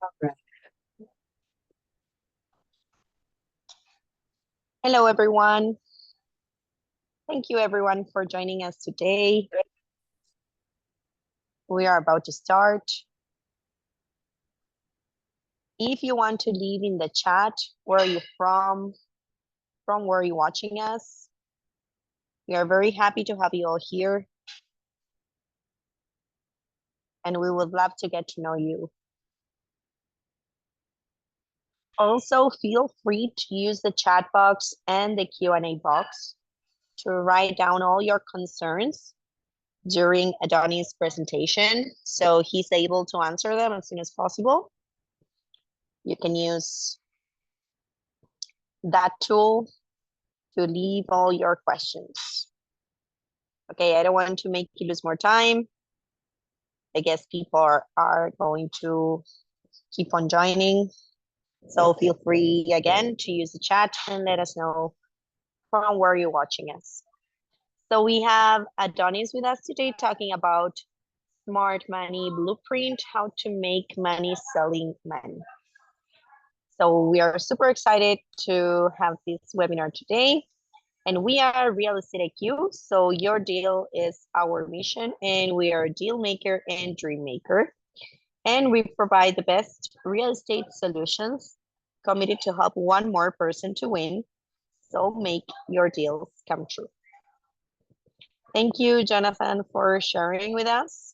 Alright. Hello, everyone. Thank you, everyone, for joining us today. We are about to start. If you want to leave in the chat, where are you from where are you watching us? We are very happy to have you all here. And we would love to get to know you. Also, feel free to use the chat box and the Q&A box to write down all your concerns during Adonis' presentation, so he's able to answer them as soon as possible. You can use that tool to leave all your questions. Okay, I don't want to make you lose more time. I guess people are going to keep on joining. So feel free again to use the chat and let us know from where you're watching us. So we have Adonis with us today talking about Smart Money Blueprint, how to make money selling money. So we are super excited to have this webinar today. And we are Real Estate IQ, so your deal is our mission, and we are a deal maker and dream maker. And we provide the best real estate solutions, committed to help one more person to win. So make your deals come true. Thank you, Jonathan, for sharing with us.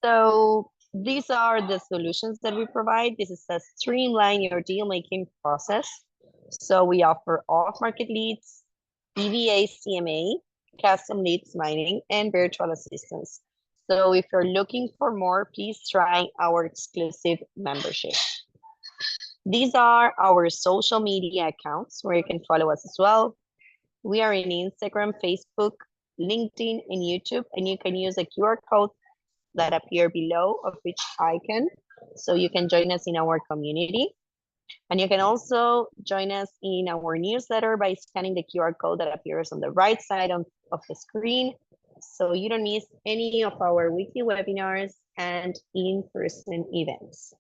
So these are the solutions that we provide. This is a streamline your deal making process. So we offer off-market leads, BVA CMA, custom leads mining, and virtual assistants. So if you're looking for more, please try our exclusive membership. These are our social media accounts where you can follow us as well. We are in Instagram, Facebook, LinkedIn, and YouTube, and you can use a QR code that appear below of each icon, so you can join us in our community. And you can also join us in our newsletter by scanning the QR code that appears on the right side of the screen, so you don't miss any of our weekly webinars and in-person events.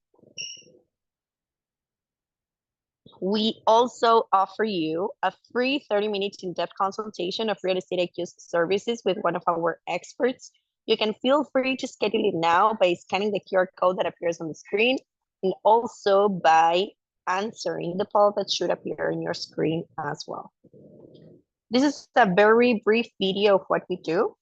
We also offer you a free 30-minute in-depth consultation of Real Estate IQ's services with one of our experts. You can feel free to schedule it now by scanning the QR code that appears on the screen, and also by answering the poll that should appear on your screen as well. This is a very brief video of what we do.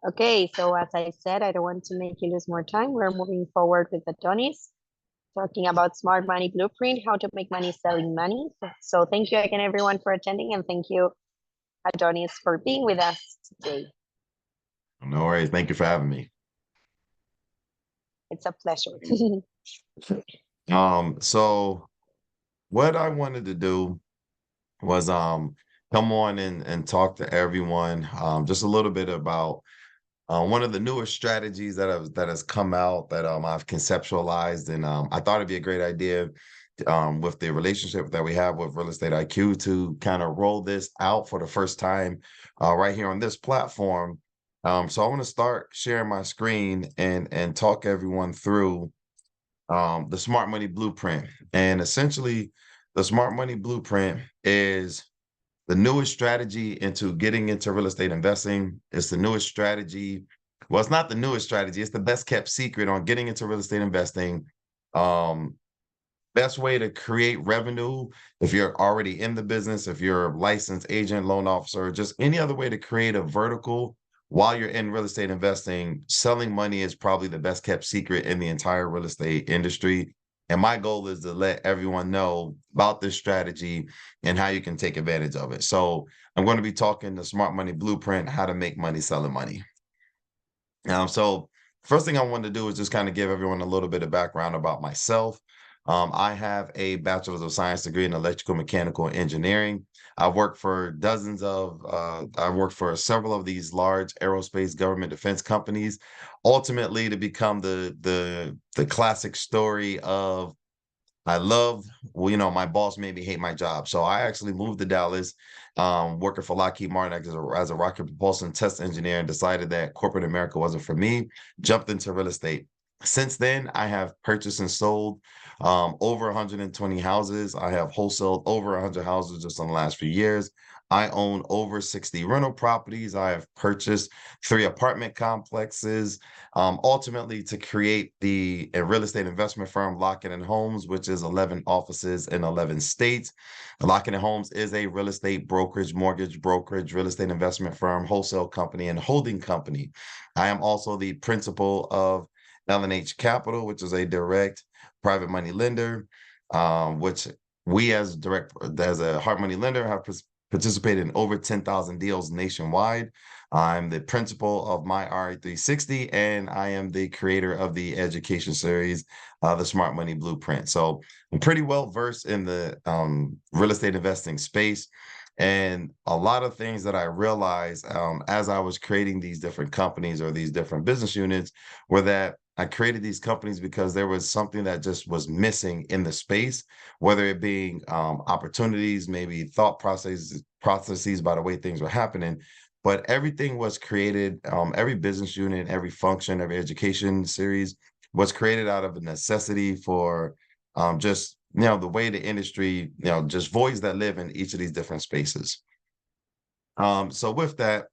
Okay, so as I said, I don't want to make you lose more time. We're moving forward with Adonis, talking about Smart Money Blueprint, how to make money selling money. So thank you again, everyone, for attending, and thank you, Adonis, for being with us today. No worries. Thank you for having me. It's a pleasure. So what I wanted to do was come on and talk to everyone just a little bit about one of the newest strategies that has come out that I've conceptualized, and I thought it'd be a great idea with the relationship that we have with Real Estate IQ to kind of roll this out for the first time right here on this platform. So I want to start sharing my screen and talk everyone through the Smart Money Blueprint. And essentially, the Smart Money Blueprint is the newest strategy into getting into real estate investing. It's the newest strategy. Well, it's not the newest strategy. It's the best kept secret on getting into real estate investing. Um, Best way to create revenue if you're already in the business, if you're a licensed agent, loan officer, just any other way to create a vertical while you're in real estate investing. Selling money is probably the best kept secret in the entire real estate industry. And my goal is to let everyone know about this strategy and how you can take advantage of it. So I'm going to be talking the Smart Money Blueprint, how to make money selling money. So first thing I wanted to do is just kind of give everyone a little bit of background about myself. I have a bachelor's of science degree in electrical mechanical engineering. I've worked for I've worked for several of these large aerospace government defense companies, ultimately to become the classic story of I love, well, my boss made me hate my job. So I actually moved to Dallas, working for Lockheed Martin as a rocket propulsion test engineer, and decided that corporate America wasn't for me, jumped into real estate. Since then, I have purchased and sold over 120 houses. I have wholesaled over 100 houses just in the last few years. I own over 60 rental properties. I have purchased 3 apartment complexes, ultimately to create a real estate investment firm, Lockett and Homes, which is 11 offices in 11 states. Lockett and Homes is a real estate brokerage, mortgage brokerage, real estate investment firm, wholesale company, and holding company. I am also the principal of L&H Capital, which is a direct private money lender, which we as a hard money lender have participated in over 10,000 deals nationwide. I'm the principal of my RA360, and I am the creator of the education series, the Smart Money Blueprint. So I'm pretty well versed in the real estate investing space. And a lot of things that I realized as I was creating these different companies or these different business units were that I created these companies because there was something that just was missing in the space, whether it being opportunities, maybe thought processes by the way things were happening. But everything was created, every business unit, every function, every education series was created out of a necessity for just, the way the industry, just voids that live in each of these different spaces. So with that,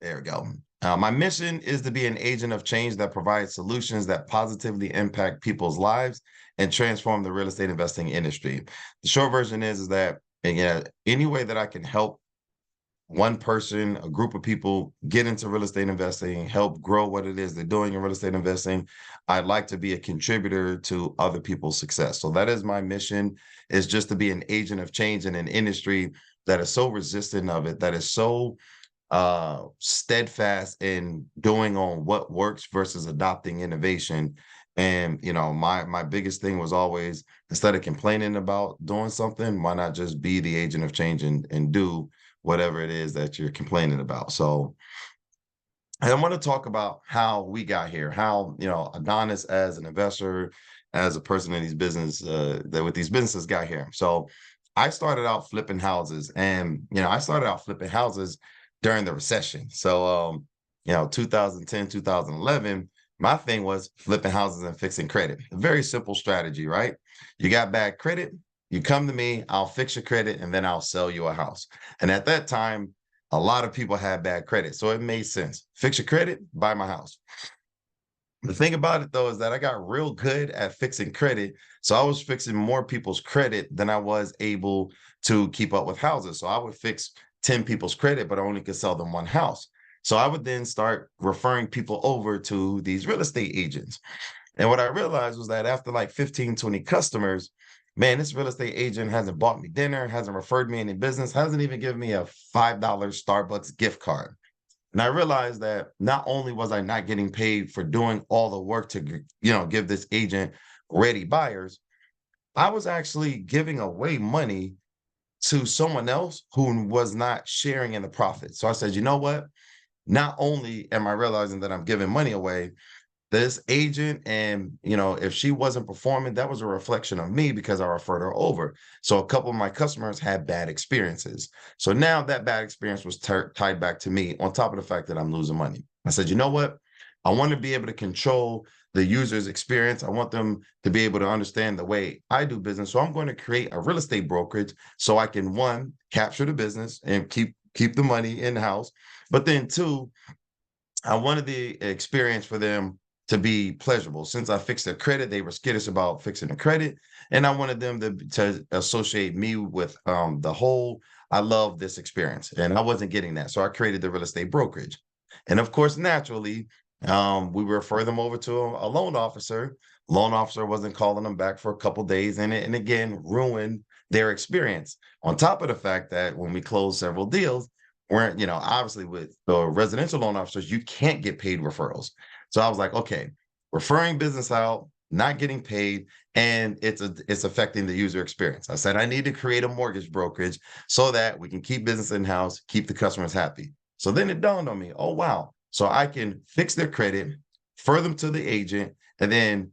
there we go. My mission is to be an agent of change that provides solutions that positively impact people's lives and transform the real estate investing industry. The short version is that, any way that I can help one person, a group of people get into real estate investing, help grow what it is they're doing in real estate investing, I'd like to be a contributor to other people's success. So that is my mission, is just to be an agent of change in an industry that is so resistant of it, that is so steadfast in doing on what works versus adopting innovation. And my biggest thing was always, instead of complaining about doing something, why not just be the agent of change and do whatever it is that you're complaining about. So I want to talk about how we got here, how Adonis as an investor, as a person in these business that with these businesses got here. So I started out flipping houses, and I started out flipping houses during the recession. So 2010, 2011, my thing was flipping houses and fixing credit. A very simple strategy, right? You got bad credit, you come to me, I'll fix your credit, and then I'll sell you a house. And at that time, a lot of people had bad credit, so it made sense. Fix your credit, buy my house. The thing about it, though, is that I got real good at fixing credit. So I was fixing more people's credit than I was able to keep up with houses. So I would fix 10 people's credit, but I only could sell them one house. So I would then start referring people over to these real estate agents. And what I realized was that after like 15, 20 customers, man, this real estate agent hasn't bought me dinner, hasn't referred me any business, hasn't even given me a $5 Starbucks gift card. And I realized that not only was I not getting paid for doing all the work to, give this agent ready buyers, I was actually giving away money to someone else who was not sharing in the profit. So I said, you know what? Not only am I realizing that I'm giving money away, this agent, and if she wasn't performing, that was a reflection of me because I referred her over. So a couple of my customers had bad experiences. So now that bad experience was tied back to me, on top of the fact that I'm losing money. I said, you know what? I want to be able to control the user's experience. I want them to be able to understand the way I do business. So I'm going to create a real estate brokerage so I can, one, capture the business and keep the money in house, but then two, I wanted the experience for them to be pleasurable. Since I fixed their credit, they were skittish about fixing the credit, and I wanted them to associate me with the whole. I love this experience, and I wasn't getting that, so I created the real estate brokerage, and of course, naturally, we refer them over to a loan officer. Loan officer wasn't calling them back for a couple days, and again ruined their experience. On top of the fact that when we closed several deals, weren't, obviously with the residential loan officers, you can't get paid referrals. So I was like, okay, referring business out, not getting paid, and it's affecting the user experience. I said, I need to create a mortgage brokerage so that we can keep business in-house, keep the customers happy. So then it dawned on me, oh, wow. So I can fix their credit, refer them to the agent, and then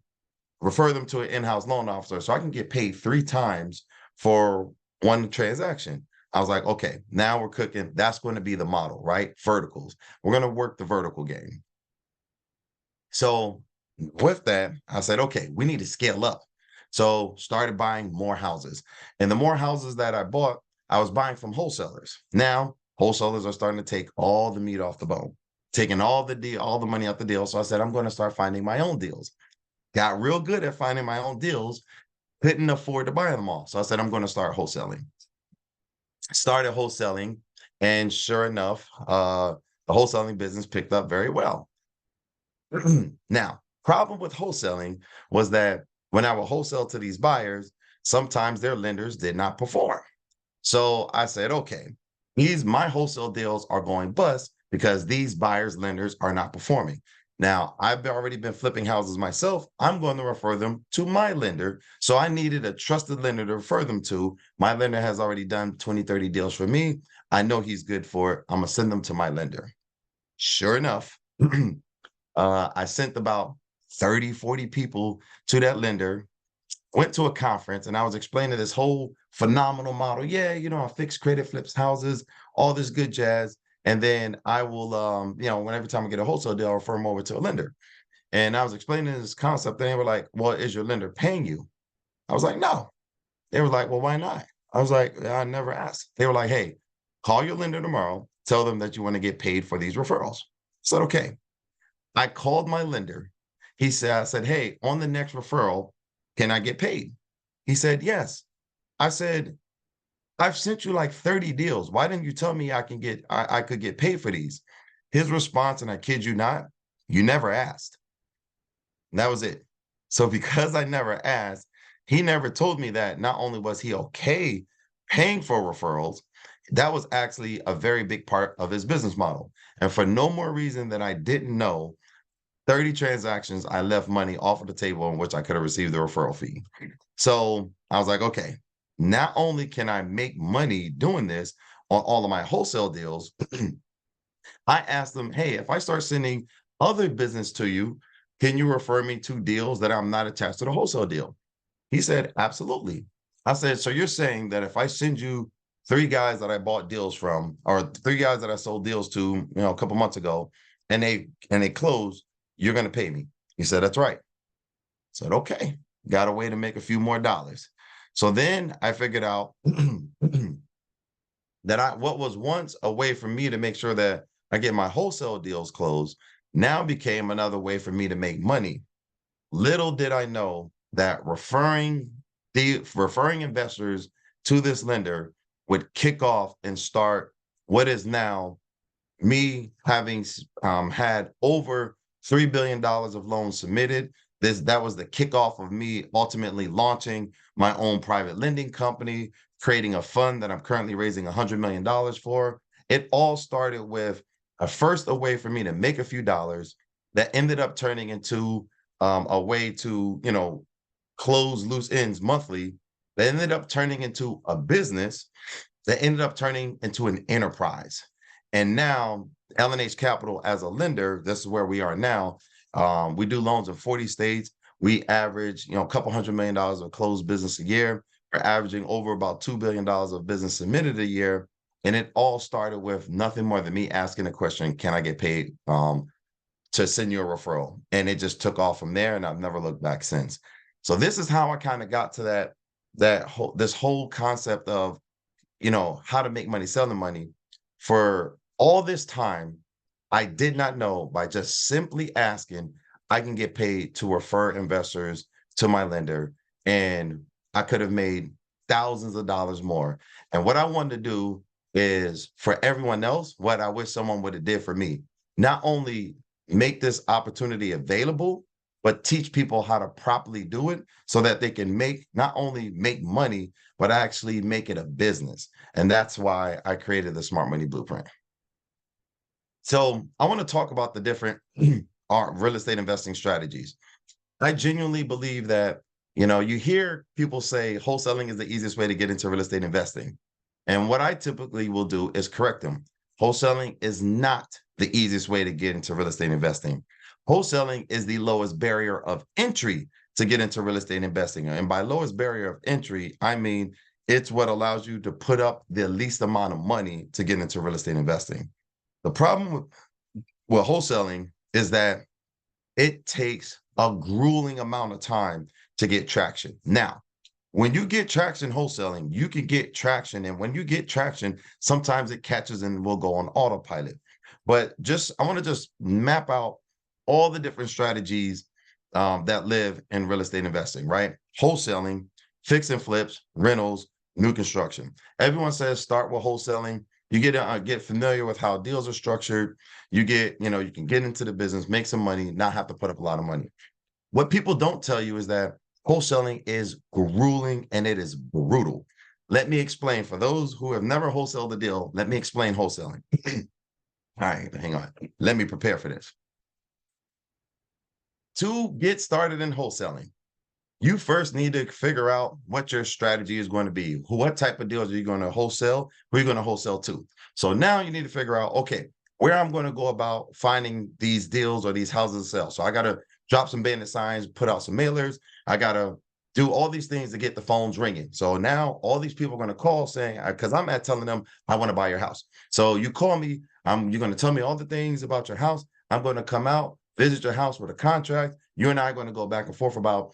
refer them to an in-house loan officer so I can get paid 3 times for one transaction. I was like, okay, now we're cooking. That's going to be the model, right? Verticals. We're going to work the vertical game. So with that, I said, okay, we need to scale up. So started buying more houses. And the more houses that I bought, I was buying from wholesalers. Now wholesalers are starting to take all the meat off the bone, taking all the money out the deal. So I said, I'm going to start finding my own deals. Got real good at finding my own deals, couldn't afford to buy them all. So I said, I'm going to start wholesaling. Started wholesaling, and sure enough, the wholesaling business picked up very well. Now, problem with wholesaling was that when I would wholesale to these buyers, sometimes their lenders did not perform. So I said, okay, my wholesale deals are going bust because these buyers' lenders are not performing. Now, I've already been flipping houses myself. I'm going to refer them to my lender. So I needed a trusted lender to refer them to. My lender has already done 20, 30 deals for me. I know he's good for it. I'm going to send them to my lender. Sure enough, I sent about 30, 40 people to that lender, went to a conference, and I was explaining this whole phenomenal model. Yeah, I fix credit, flips houses, all this good jazz. And then I will, whenever time I get a wholesale deal, I'll refer them over to a lender. And I was explaining this concept, and they were like, well, is your lender paying you? I was like, no. They were like, well, why not? I was like, I never asked. They were like, hey, call your lender tomorrow. Tell them that you want to get paid for these referrals. I said, okay. I called my lender. I said, hey, on the next referral, can I get paid? He said, yes. I said, I've sent you like 30 deals. Why didn't you tell me I could get paid for these? His response, and I kid you not, you never asked. And that was it. So because I never asked, he never told me that not only was he okay paying for referrals, that was actually a very big part of his business model. And for no more reason than I didn't know, 30 transactions, I left money off of the table in which I could have received the referral fee. So I was like, okay, not only can I make money doing this on all of my wholesale deals, I asked them, hey, if I start sending other business to you, can you refer me to deals that I'm not attached to the wholesale deal? He said, absolutely. I said, so you're saying that if I send you 3 guys that I bought deals from, or 3 guys that I sold deals to, a couple months ago, and they closed, you're going to pay me? He said, that's right. I said, okay, got a way to make a few more dollars. So then I figured out that what was once a way for me to make sure that I get my wholesale deals closed now became another way for me to make money. Little did I know that referring investors to this lender would kick off and start what is now me having had over $3 billion of loans submitted. That was the kickoff of me ultimately launching my own private lending company, creating a fund that I'm currently raising $100 million for. It all started with a way for me to make a few dollars that ended up turning into a way to, close loose ends monthly, that ended up turning into a business, that ended up turning into an enterprise. And now L&H Capital as a lender, this is where we are now. We do loans in 40 states. We average, a couple $100 million of closed business a year. We're averaging over about $2 billion of business submitted a year. And it all started with nothing more than me asking the question, can I get paid to send you a referral? And it just took off from there, and I've never looked back since. So this is how I kind of got to this whole concept of, how to make money selling money. For all this time, I did not know, by just simply asking, I can get paid to refer investors to my lender, and I could have made thousands of dollars more. And what I wanted to do is, for everyone else, what I wish someone would have did for me, not only make this opportunity available, but teach people how to properly do it so that they can not only make money, but actually make it a business. And that's why I created the Smart Money Blueprint. So I want to talk about the different real estate investing strategies. I genuinely believe that, you hear people say wholesaling is the easiest way to get into real estate investing. And what I typically will do is correct them. Wholesaling is not the easiest way to get into real estate investing. Wholesaling is the lowest barrier of entry to get into real estate investing. And by lowest barrier of entry, I mean it's what allows you to put up the least amount of money to get into real estate investing. The problem with wholesaling is that it takes a grueling amount of time to get traction. Now, when you get traction wholesaling, you can get traction. And when you get traction, sometimes it catches and will go on autopilot. But I want to just map out all the different strategies that live in real estate investing, right? Wholesaling, fix and flips, rentals, new construction. Everyone says start with wholesaling. You get familiar with how deals are structured. You can get into the business, make some money, not have to put up a lot of money. What people don't tell you is that wholesaling is grueling and it is brutal. Let me explain. For those who have never wholesaled a deal, let me explain wholesaling. All right, hang on. Let me prepare for this. To get started in wholesaling, you first need to figure out what your strategy is going to be. What type of deals are you going to wholesale? Who are you going to wholesale to? So now you need to figure out, okay, where I'm going to go about finding these deals or these houses to sell. So I got to drop some bandit signs, put out some mailers. I got to do all these things to get the phones ringing. So now all these people are going to call saying, because I'm at telling them, I want to buy your house. So you call me, you're going to tell me all the things about your house. I'm going to come out, visit your house with a contract. You and I are going to go back and forth about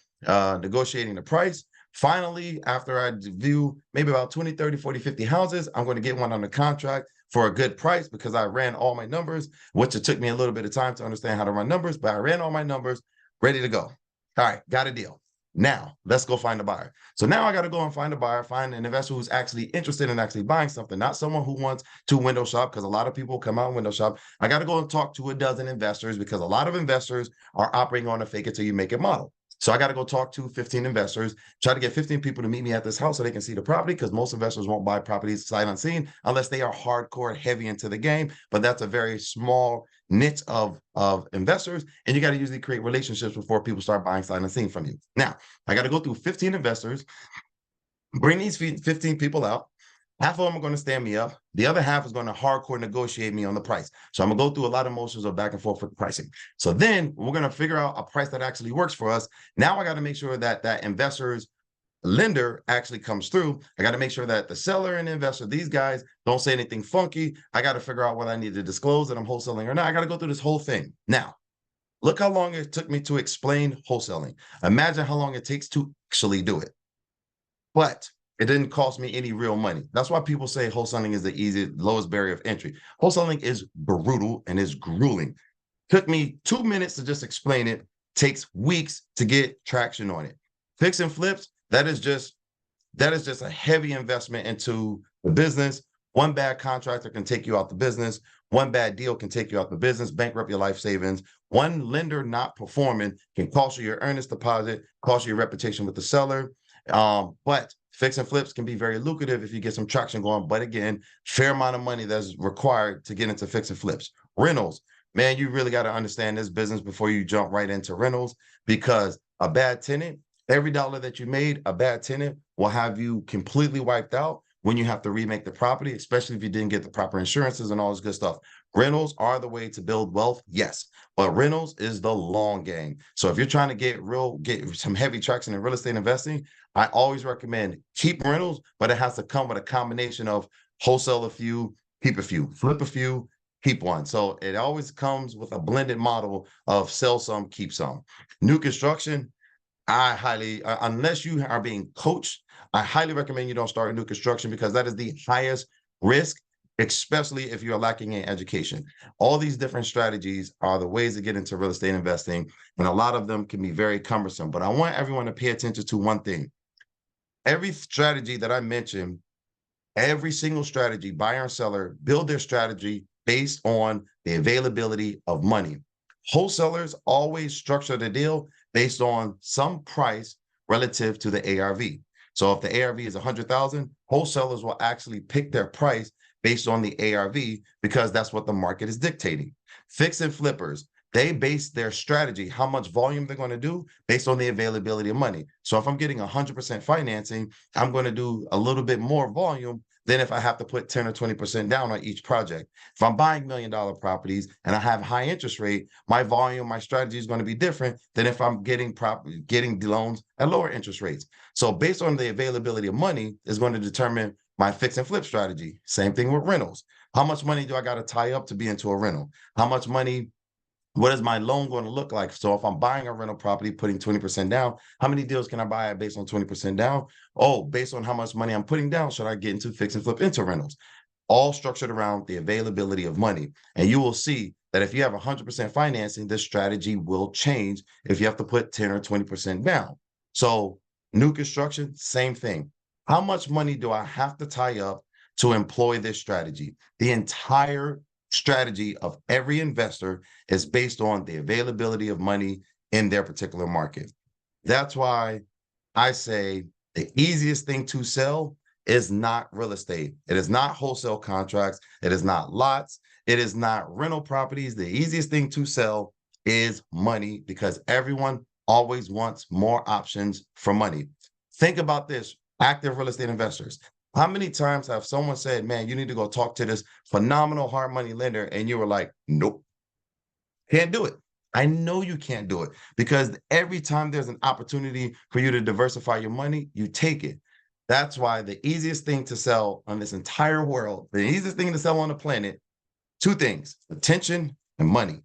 negotiating the price. Finally, after I view maybe about 20, 30, 40, 50 houses, I'm going to get one under contract for a good price because I ran all my numbers, which it took me a little bit of time to understand how to run numbers, but I ran all my numbers, ready to go. All right, got a deal. Now, let's go find a buyer. So now I got to go and find a buyer, find an investor who's actually interested in actually buying something, not someone who wants to window shop, because a lot of people come out and window shop. I got to go and talk to a dozen investors because a lot of investors are operating on a fake it till you make it model. So I got to go talk to 15 investors, try to get 15 people to meet me at this house so they can see the property, because most investors won't buy properties sight unseen unless they are hardcore heavy into the game. But that's a very small niche of investors, and you got to usually create relationships before people start buying sight unseen from you. Now, I got to go through 15 investors, bring these 15 people out. Half of them are going to stand me up. The other half is going to hardcore negotiate me on the price. So I'm going to go through a lot of motions of back and forth with the pricing. So then we're going to figure out a price that actually works for us. Now I got to make sure that that investor's lender actually comes through. I got to make sure that the seller and the investor, these guys, don't say anything funky. I got to figure out what I need to disclose, that I'm wholesaling or not. I got to go through this whole thing. Now, look how long it took me to explain wholesaling. Imagine how long it takes to actually do it. But it didn't cost me any real money. That's why people say wholesaling is the lowest barrier of entry. Wholesaling is brutal and is grueling. Took me 2 minutes to just explain it. Takes weeks to get traction on it. Fix and flips, that is just a heavy investment into the business. One bad contractor can take you out the business. One bad deal can take you out the business, bankrupt your life savings. One lender not performing can cost you your earnest deposit, cost you your reputation with the seller. But fix and flips can be very lucrative if you get some traction going. But again, fair amount of money that's required to get into fix and flips. Rentals, man, you really got to understand this business before you jump right into rentals, because a bad tenant, every dollar that you made, a bad tenant will have you completely wiped out. when you have to remake the property, especially if you didn't get the proper insurances and all this good stuff. Rentals are the way to build wealth, yes, but rentals is the long game. So if you're trying to get some heavy traction in real estate investing, I always recommend keep rentals, but it has to come with a combination of wholesale a few, keep a few, flip a few, keep one. So it always comes with a blended model of sell some, keep some. New construction, I highly, unless you are being coached, I highly recommend you don't start new construction because that is the highest risk, especially if you're lacking in education. All these different strategies are the ways to get into real estate investing, and a lot of them can be very cumbersome. But I want everyone to pay attention to one thing. Every strategy that I mentioned, every single strategy, buyer and seller, build their strategy based on the availability of money. Wholesalers always structure the deal based on some price relative to the ARV. So if the ARV is 100,000, wholesalers will actually pick their price based on the ARV because that's what the market is dictating. Fix and flippers, they base their strategy, how much volume they're going to do based on the availability of money. So if I'm getting 100% financing, I'm going to do a little bit more volume than if I have to put 10 or 20% down on each project. If I'm buying $1 million properties and I have high interest rate, my volume, my strategy is going to be different than if I'm getting the loans at lower interest rates. So based on the availability of money is going to determine my fix and flip strategy. Same thing with rentals. How much money do I got to tie up to be into a rental? How much money, what is my loan going to look like? So if I'm buying a rental property, putting 20% down, how many deals can I buy based on 20% down? Oh, based on how much money I'm putting down, should I get into fix and flip into rentals? All structured around the availability of money. And you will see that if you have 100% financing, this strategy will change if you have to put 10 or 20% down. So new construction, same thing. How much money do I have to tie up to employ this strategy? The entire strategy of every investor is based on the availability of money in their particular market. That's why I say the easiest thing to sell is not real estate. It is not wholesale contracts. It is not lots. It is not rental properties. The easiest thing to sell is money because everyone always wants more options for money. Think about this, active real estate investors. How many times have someone said, man, you need to go talk to this phenomenal hard money lender, and you were like, nope, can't do it. I know you can't do it because every time there's an opportunity for you to diversify your money, you take it. That's why the easiest thing to sell on this entire world, the easiest thing to sell on the planet, two things, attention and money.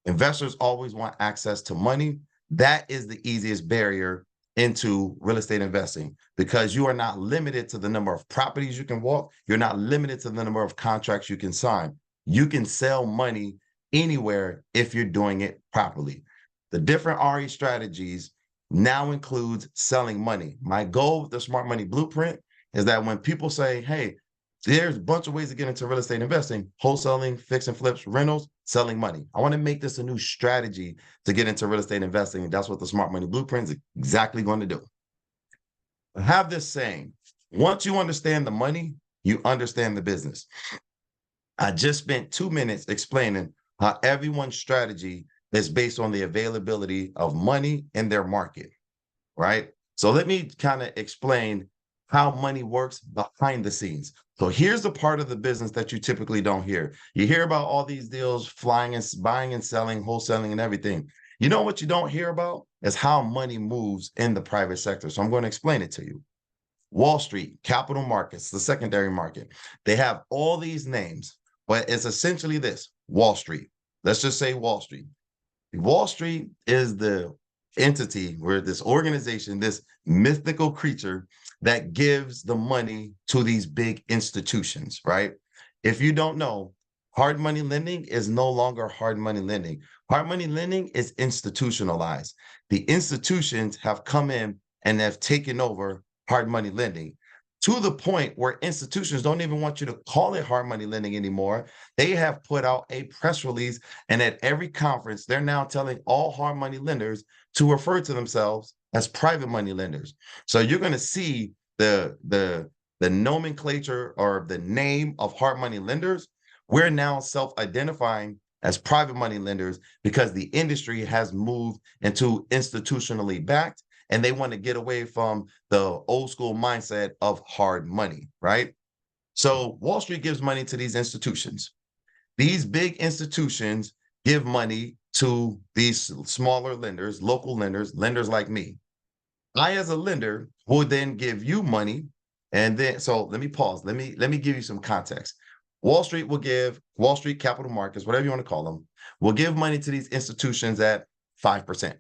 Investors always want access to money. That is the easiest barrier into real estate investing because you are not limited to the number of properties you can walk. You're not limited to the number of contracts you can sign. You can sell money anywhere if you're doing it properly. The different RE strategies now includes selling money. My goal with the Smart Money Blueprint is that when people say, hey, there's a bunch of ways to get into real estate investing, wholesaling, fix and flips, rentals, selling money. I want to make this a new strategy to get into real estate investing. And that's what the Smart Money Blueprint is exactly going to do. I have this saying, once you understand the money, you understand the business. I just spent 2 minutes explaining how everyone's strategy is based on the availability of money in their market, right? So let me kind of explain how money works behind the scenes. So here's the part of the business that you typically don't hear. You hear about all these deals flying and buying and selling, wholesaling and everything. You know what you don't hear about is how money moves in the private sector. So I'm going to explain it to you. Wall Street, capital markets, the secondary market, they have all these names, but it's essentially this, Wall Street. Let's just say Wall Street. Wall Street is the entity where this organization, this mythical creature that gives the money to these big institutions, right? If you don't know, hard money lending is no longer hard money lending. Hard money lending is institutionalized. The institutions have come in and have taken over hard money lending to the point where institutions don't even want you to call it hard money lending anymore. They have put out a press release, and at every conference, they're now telling all hard money lenders to refer to themselves as private money lenders. So you're going to see the nomenclature or the name of hard money lenders. We're now self-identifying as private money lenders because the industry has moved into institutionally backed, and they want to get away from the old school mindset of hard money, right? So Wall Street gives money to these institutions. These big institutions give money to these smaller lenders, local lenders, lenders like me. I, as a lender, will then give you money. And then, so let me pause. Let me give you some context. Wall Street capital markets, whatever you want to call them, will give money to these institutions at 5%.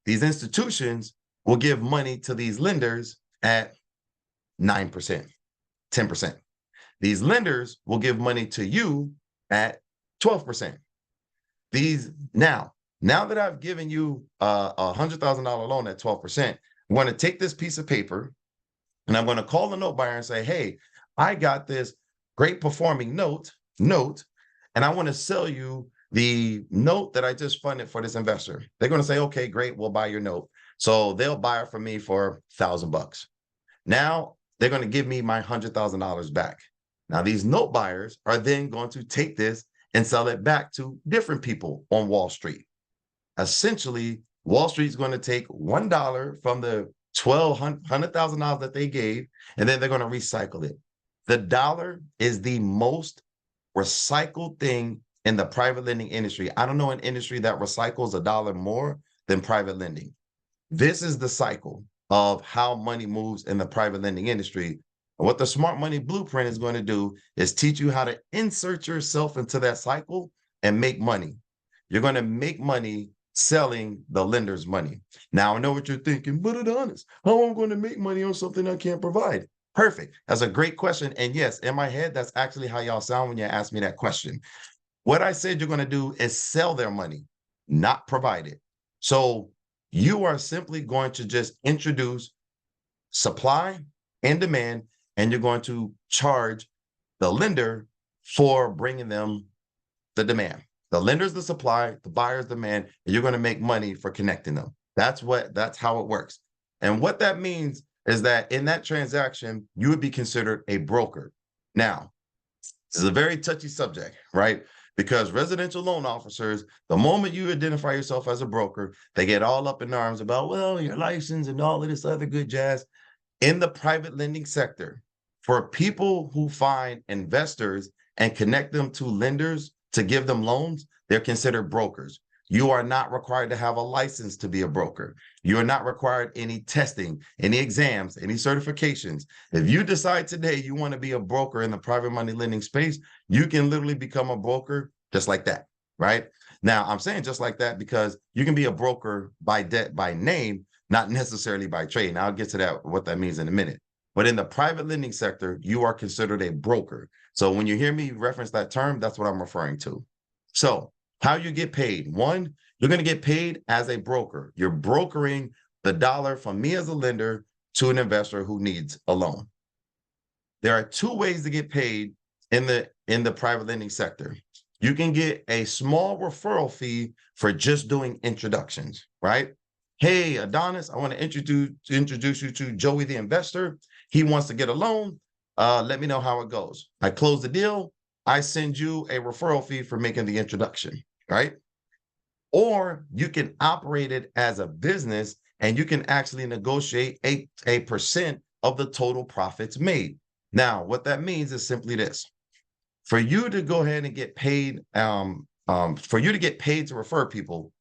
These institutions will give money to these lenders at 9%, 10%. These lenders will give money to you at 12%. Now that I've given you a $100,000 loan at 12%, I'm going to take this piece of paper and I'm going to call the note buyer and say, hey, I got this great performing note, and I want to sell you the note that I just funded for this investor. They're going to say, okay, great, we'll buy your note. So they'll buy it from me for $1,000. Now they're going to give me my $100,000 back. Now these note buyers are then going to take this and sell it back to different people on Wall Street. Essentially, Wall Street's going to take $1 from the $100,000 that they gave, and then they're going to recycle it. The dollar is the most recycled thing in the private lending industry. I don't know an industry that recycles a dollar more than private lending. This is the cycle of how money moves in the private lending industry. What the Smart Money Blueprint is going to do is teach you how to insert yourself into that cycle and make money. You're going to make money selling the lender's money. Now, I know what you're thinking, but Adonis, how am I going to make money on something I can't provide? Perfect. That's a great question. And yes, in my head, that's actually how y'all sound when you ask me that question. What I said you're going to do is sell their money, not provide it. So you are simply going to just introduce supply and demand, and you're going to charge the lender for bringing them the demand. The lender's the supply, the buyer's demand, and you're going to make money for connecting them. That's how it works. And what that means is that in that transaction, you would be considered a broker. Now, this is a very touchy subject, right? Because residential loan officers, the moment you identify yourself as a broker, they get all up in arms about, well, your license and all of this other good jazz. In the private lending sector, for people who find investors and connect them to lenders to give them loans, they're considered brokers. You are not required to have a license to be a broker. You are not required any testing, any exams, any certifications. If you decide today you want to be a broker in the private money lending space, you can literally become a broker just like that, right? Now, I'm saying just like that because you can be a broker by name, not necessarily by trade. Now I'll get to that, what that means in a minute. But in the private lending sector, you are considered a broker. So when you hear me reference that term, that's what I'm referring to. So how you get paid? One, you're going to get paid as a broker. You're brokering the dollar from me as a lender to an investor who needs a loan. There are two ways to get paid in the private lending sector. You can get a small referral fee for just doing introductions, right? Hey, Adonis, I want to introduce you to Joey the investor. He wants to get a loan. Let me know how it goes. I close the deal. I send you a referral fee for making the introduction, right? Or you can operate it as a business and you can actually negotiate a percent of the total profits made. Now, what that means is simply this. For you to go ahead and get paid, for you to get paid to refer people,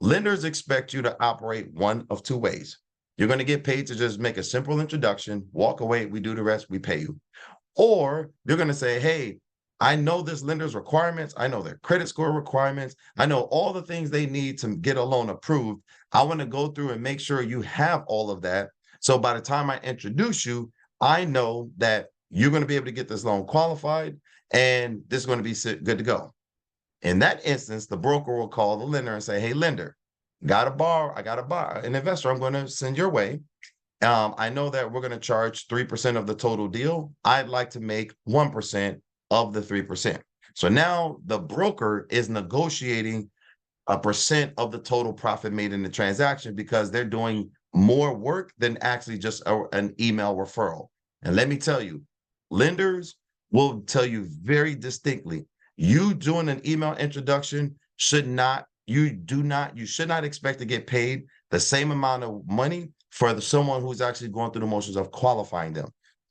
lenders expect you to operate one of two ways. You're going to get paid to just make a simple introduction, walk away, we do the rest, we pay you. Or you're going to say, hey, I know this lender's requirements. I know their credit score requirements. I know all the things they need to get a loan approved. I want to go through and make sure you have all of that. So by the time I introduce you, I know that you're going to be able to get this loan qualified and this is going to be good to go. In that instance, the broker will call the lender and say, hey, lender, I got to buy an investor I'm going to send your way. I know that we're going to charge 3% of the total deal. I'd like to make 1% of the 3%. So now the broker is negotiating a percent of the total profit made in the transaction because they're doing more work than actually just an email referral. And let me tell you, lenders will tell you very distinctly, you doing an email introduction you should not expect to get paid the same amount of money for someone who's actually going through the motions of qualifying them.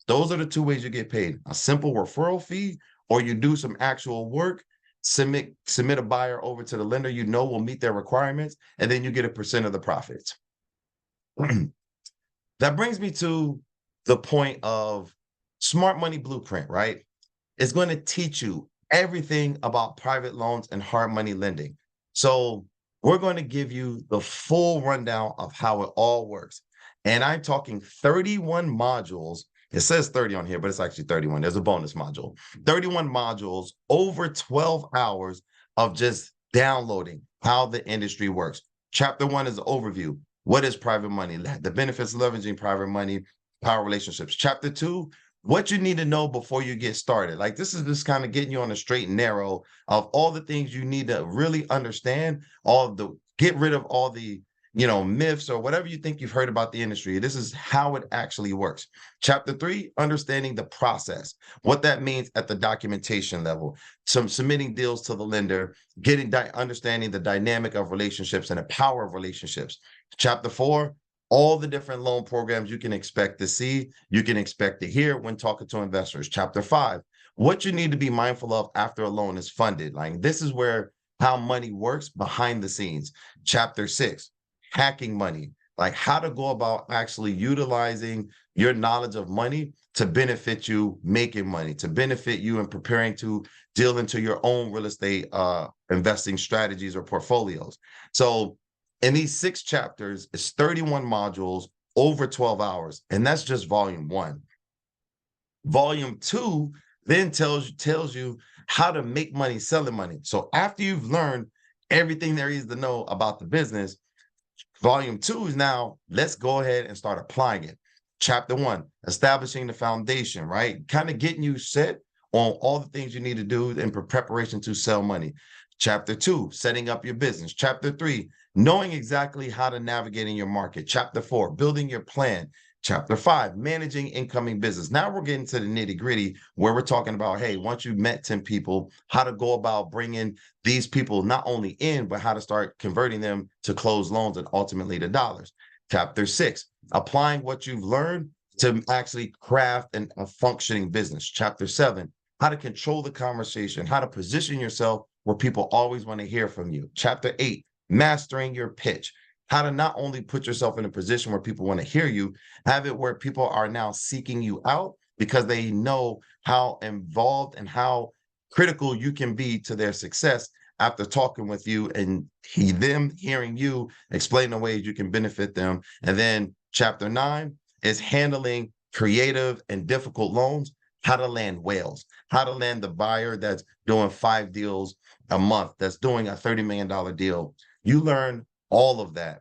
Those are the two ways you get paid: a simple referral fee, or you do some actual work, submit a buyer over to the lender you know will meet their requirements, and then you get a percent of the profits. That brings me to the point of Smart Money Blueprint, right? It's going to teach you everything about private loans and hard money lending. So we're going to give you the full rundown of how it all works. And I'm talking 31 modules. It says 30 on here, but it's actually 31. There's a bonus module. 31 modules over 12 hours of just downloading how the industry works. Chapter 1 is the overview. What is private money? The benefits of leveraging private money, power relationships. Chapter 2, what you need to know before you get started. Like, this is just kind of getting you on the straight and narrow of all the things you need to really understand, get rid of all the, myths or whatever you think you've heard about the industry. This is how it actually works. Chapter 3, understanding the process, what that means at the documentation level, submitting deals to the lender, understanding the dynamic of relationships and the power of relationships. Chapter 4, all the different loan programs you can expect to see, you can expect to hear when talking to investors. Chapter 5, what you need to be mindful of after a loan is funded. Like, this is where how money works behind the scenes. Chapter 6, hacking money, like how to go about actually utilizing your knowledge of money to benefit you making money, to benefit you in preparing to deal into your own real estate investing strategies or portfolios. So in these 6 chapters, it's 31 modules over 12 hours, and that's just volume 1. Volume 2 then tells you how to make money selling money. So after you've learned everything there is to know about the business, volume 2 is now, let's go ahead and start applying it. Chapter 1, establishing the foundation, right? Kind of getting you set on all the things you need to do in preparation to sell money. Chapter 2, setting up your business. Chapter 3, knowing exactly how to navigate in your market. Chapter 4, building your plan. Chapter 5, managing incoming business. Now we're getting to the nitty gritty where we're talking about, hey, once you've met 10 people, how to go about bringing these people not only in, but how to start converting them to close loans and ultimately to dollars. Chapter 6, applying what you've learned to actually craft a functioning business. Chapter 7, how to control the conversation, how to position yourself where people always want to hear from you. Chapter 8, mastering your pitch, how to not only put yourself in a position where people want to hear you, have it where people are now seeking you out because they know how involved and how critical you can be to their success after talking with you and them hearing you explain the ways you can benefit them. And then chapter 9 is handling creative and difficult loans, how to land whales, how to land the buyer that's doing 5 deals a month, that's doing a $30 million deal. You learn all of that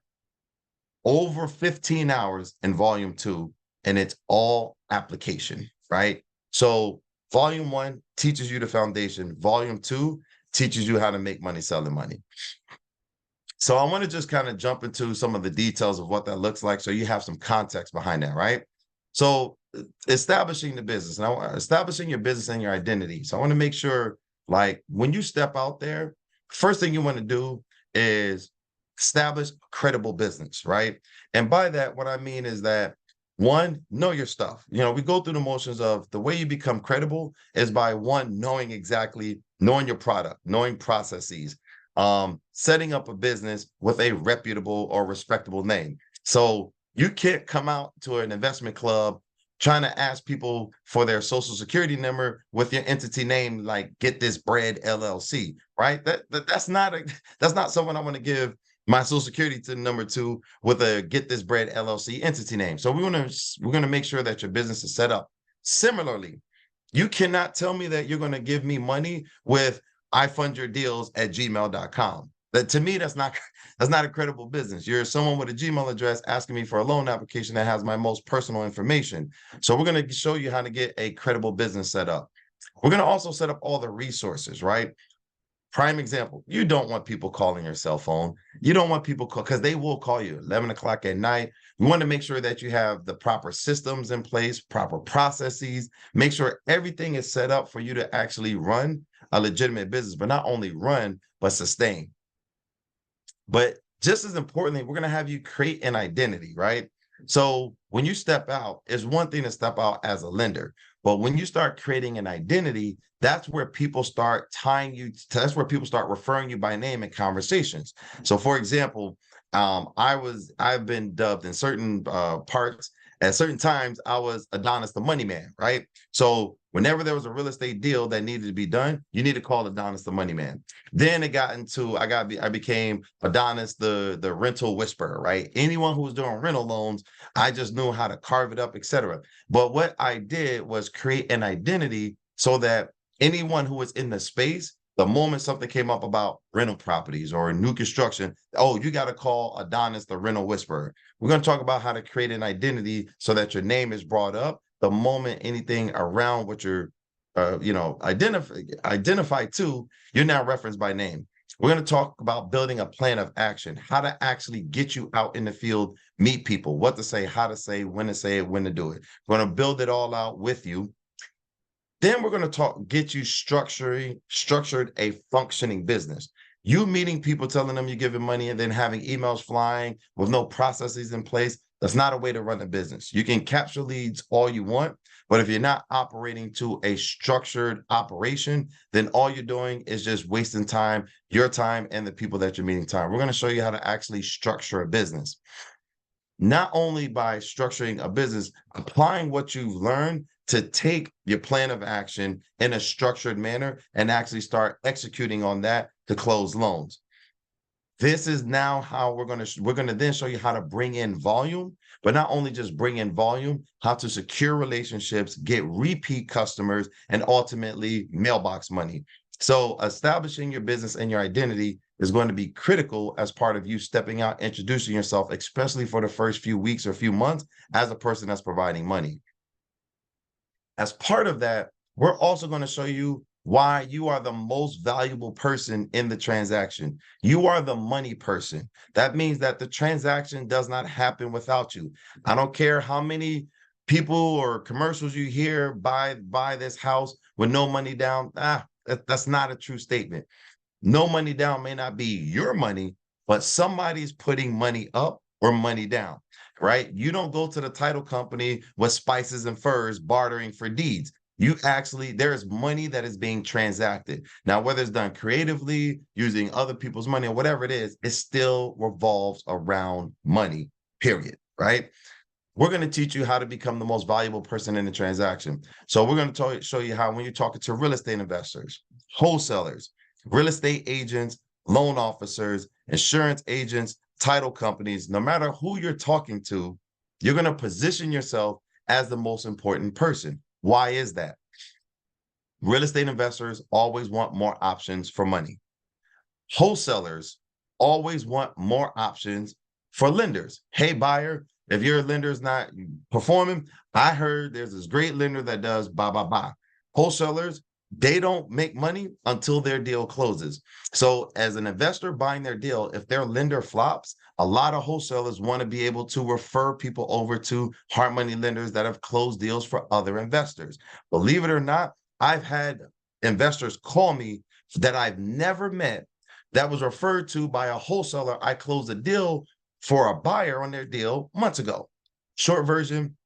over 15 hours in volume 2, and it's all application, right? So volume 1 teaches you the foundation. Volume 2 teaches you how to make money selling money. So I want to just kind of jump into some of the details of what that looks like so you have some context behind that, right? So establishing the business, and establishing your business and your identity. So I want to make sure, like, when you step out there, first thing you want to do is establish a credible business, right? And by that, what I mean is that, one, know your stuff. We go through the motions of the way you become credible is by, one, knowing your product, knowing processes, setting up a business with a reputable or respectable name. So you can't come out to an investment club trying to ask people for their social security number with your entity name, like Get This Bread LLC, right? That's not someone I want to give my social security to number to with a Get This Bread LLC entity name. So we're gonna make sure that your business is set up. Similarly, you cannot tell me that you're gonna give me money with ifundyourdeals@gmail.com. That, to me, that's not a credible business. You're someone with a Gmail address asking me for a loan application that has my most personal information. So we're going to show you how to get a credible business set up. We're going to also set up all the resources, right? Prime example, you don't want people calling your cell phone. You don't want people because they will call you 11 o'clock at night. You want to make sure that you have the proper systems in place, proper processes, make sure everything is set up for you to actually run a legitimate business, but not only run, but sustain. But just as importantly, we're going to have you create an identity, right? So when you step out, it's one thing to step out as a lender, but when you start creating an identity, that's where people start tying you. That's where people start referring you by name in conversations. So, for example, I've been dubbed in certain parts at certain times. I was Adonis the money man, right? So whenever there was a real estate deal that needed to be done, you need to call Adonis the money man. Then it got into I became Adonis the rental whisperer, right? Anyone who was doing rental loans, I just knew how to carve it up, etc. But what I did was create an identity so that anyone who was in the space, the moment something came up about rental properties or new construction, oh, you got to call Adonis the rental whisperer. We're going to talk about how to create an identity so that your name is brought up the moment anything around what you're, identify to, you're now referenced by name. We're going to talk about building a plan of action, how to actually get you out in the field, meet people, what to say, how to say it, when to do it. We're going to build it all out with you. Then we're going to get you structured a functioning business. You meeting people, telling them you're giving money, and then having emails flying with no processes in place. That's not a way to run a business. You can capture leads all you want, but if you're not operating to a structured operation, then all you're doing is just wasting time, your time, and the people that you're meeting time. We're going to show you how to actually structure a business. Not only by structuring a business, applying what you've learned to take your plan of action in a structured manner and actually start executing on that to close loans. This is now how we're going to then show you how to bring in volume, but not only just bring in volume, how to secure relationships, get repeat customers, and ultimately mailbox money. So establishing your business and your identity is going to be critical as part of you stepping out, introducing yourself, especially for the first few weeks or few months as a person that's providing money. As part of that, we're also going to show you why you are the most valuable person in the transaction. You are the money person. That means that the transaction does not happen without you. I don't care how many people or commercials you hear, buy this house with no money down. That's not a true statement. No money down may not be your money, but somebody's putting money up or money down, right? You don't go to the title company with spices and furs bartering for deeds. There is money that is being transacted. Now, whether it's done creatively, using other people's money or whatever it is, it still revolves around money, period, right? We're going to teach you how to become the most valuable person in the transaction. So we're going to show you how when you're talking to real estate investors, wholesalers, real estate agents, loan officers, insurance agents, title companies, no matter who you're talking to, you're going to position yourself as the most important person. Why is that? Real estate investors always want more options for money. Wholesalers always want more options for lenders. Hey, buyer, if your lender is not performing, I heard there's this great lender that does blah, blah, blah. Wholesalers, they don't make money until their deal closes. So as an investor buying their deal, if their lender flops, a lot of wholesalers want to be able to refer people over to hard money lenders that have closed deals for other investors. Believe it or not, I've had investors call me that I've never met that was referred to by a wholesaler. I closed a deal for a buyer on their deal months ago. Short version,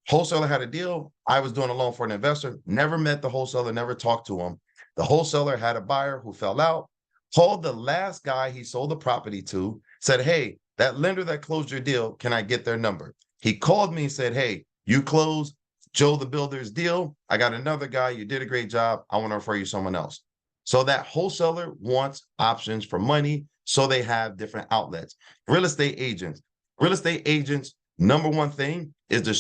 wholesaler had a deal. I was doing a loan for an investor, never met the wholesaler, never talked to him. The wholesaler had a buyer who fell out, called the last guy he sold the property to, said, hey, that lender that closed your deal, can I get their number? He called me and said, hey, you closed Joe the Builder's deal. I got another guy. You did a great job. I want to refer you someone else. So that wholesaler wants options for money, so they have different outlets. Real estate agents, number one thing is to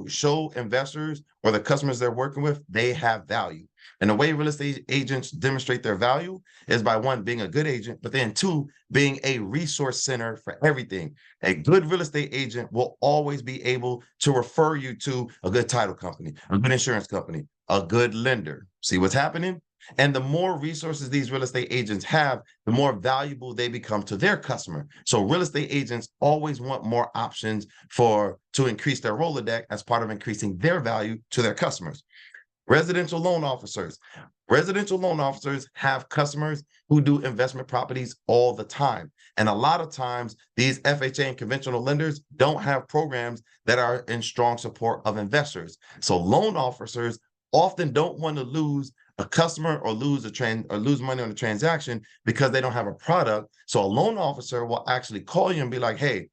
show investors or the customers they're working with, they have value. And the way real estate agents demonstrate their value is by one, being a good agent, but then two, being a resource center for everything. A good real estate agent will always be able to refer you to a good title company, a good insurance company, a good lender. See what's happening? And the more resources these real estate agents have, the more valuable they become to their customer. So real estate agents always want more options to increase their Rolodex as part of increasing their value to their customers. Residential loan officers. Residential loan officers have customers who do investment properties all the time. And a lot of times, these FHA and conventional lenders don't have programs that are in strong support of investors. So loan officers often don't want to lose a customer or lose money on a transaction because they don't have a product. So a loan officer will actually call you and be like, hey,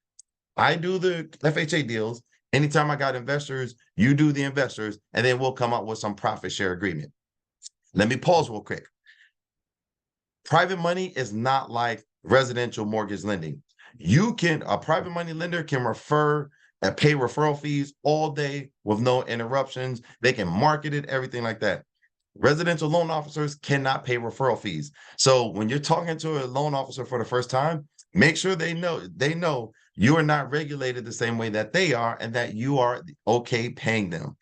I do the FHA deals. Anytime I got investors, you do the investors, and then we'll come up with some profit share agreement. Let me pause real quick. Private money is not like residential mortgage lending. A private money lender can refer and pay referral fees all day with no interruptions. They can market it, everything like that. Residential loan officers cannot pay referral fees. So when you're talking to a loan officer for the first time, make sure they know you are not regulated the same way that they are and that you are okay paying them.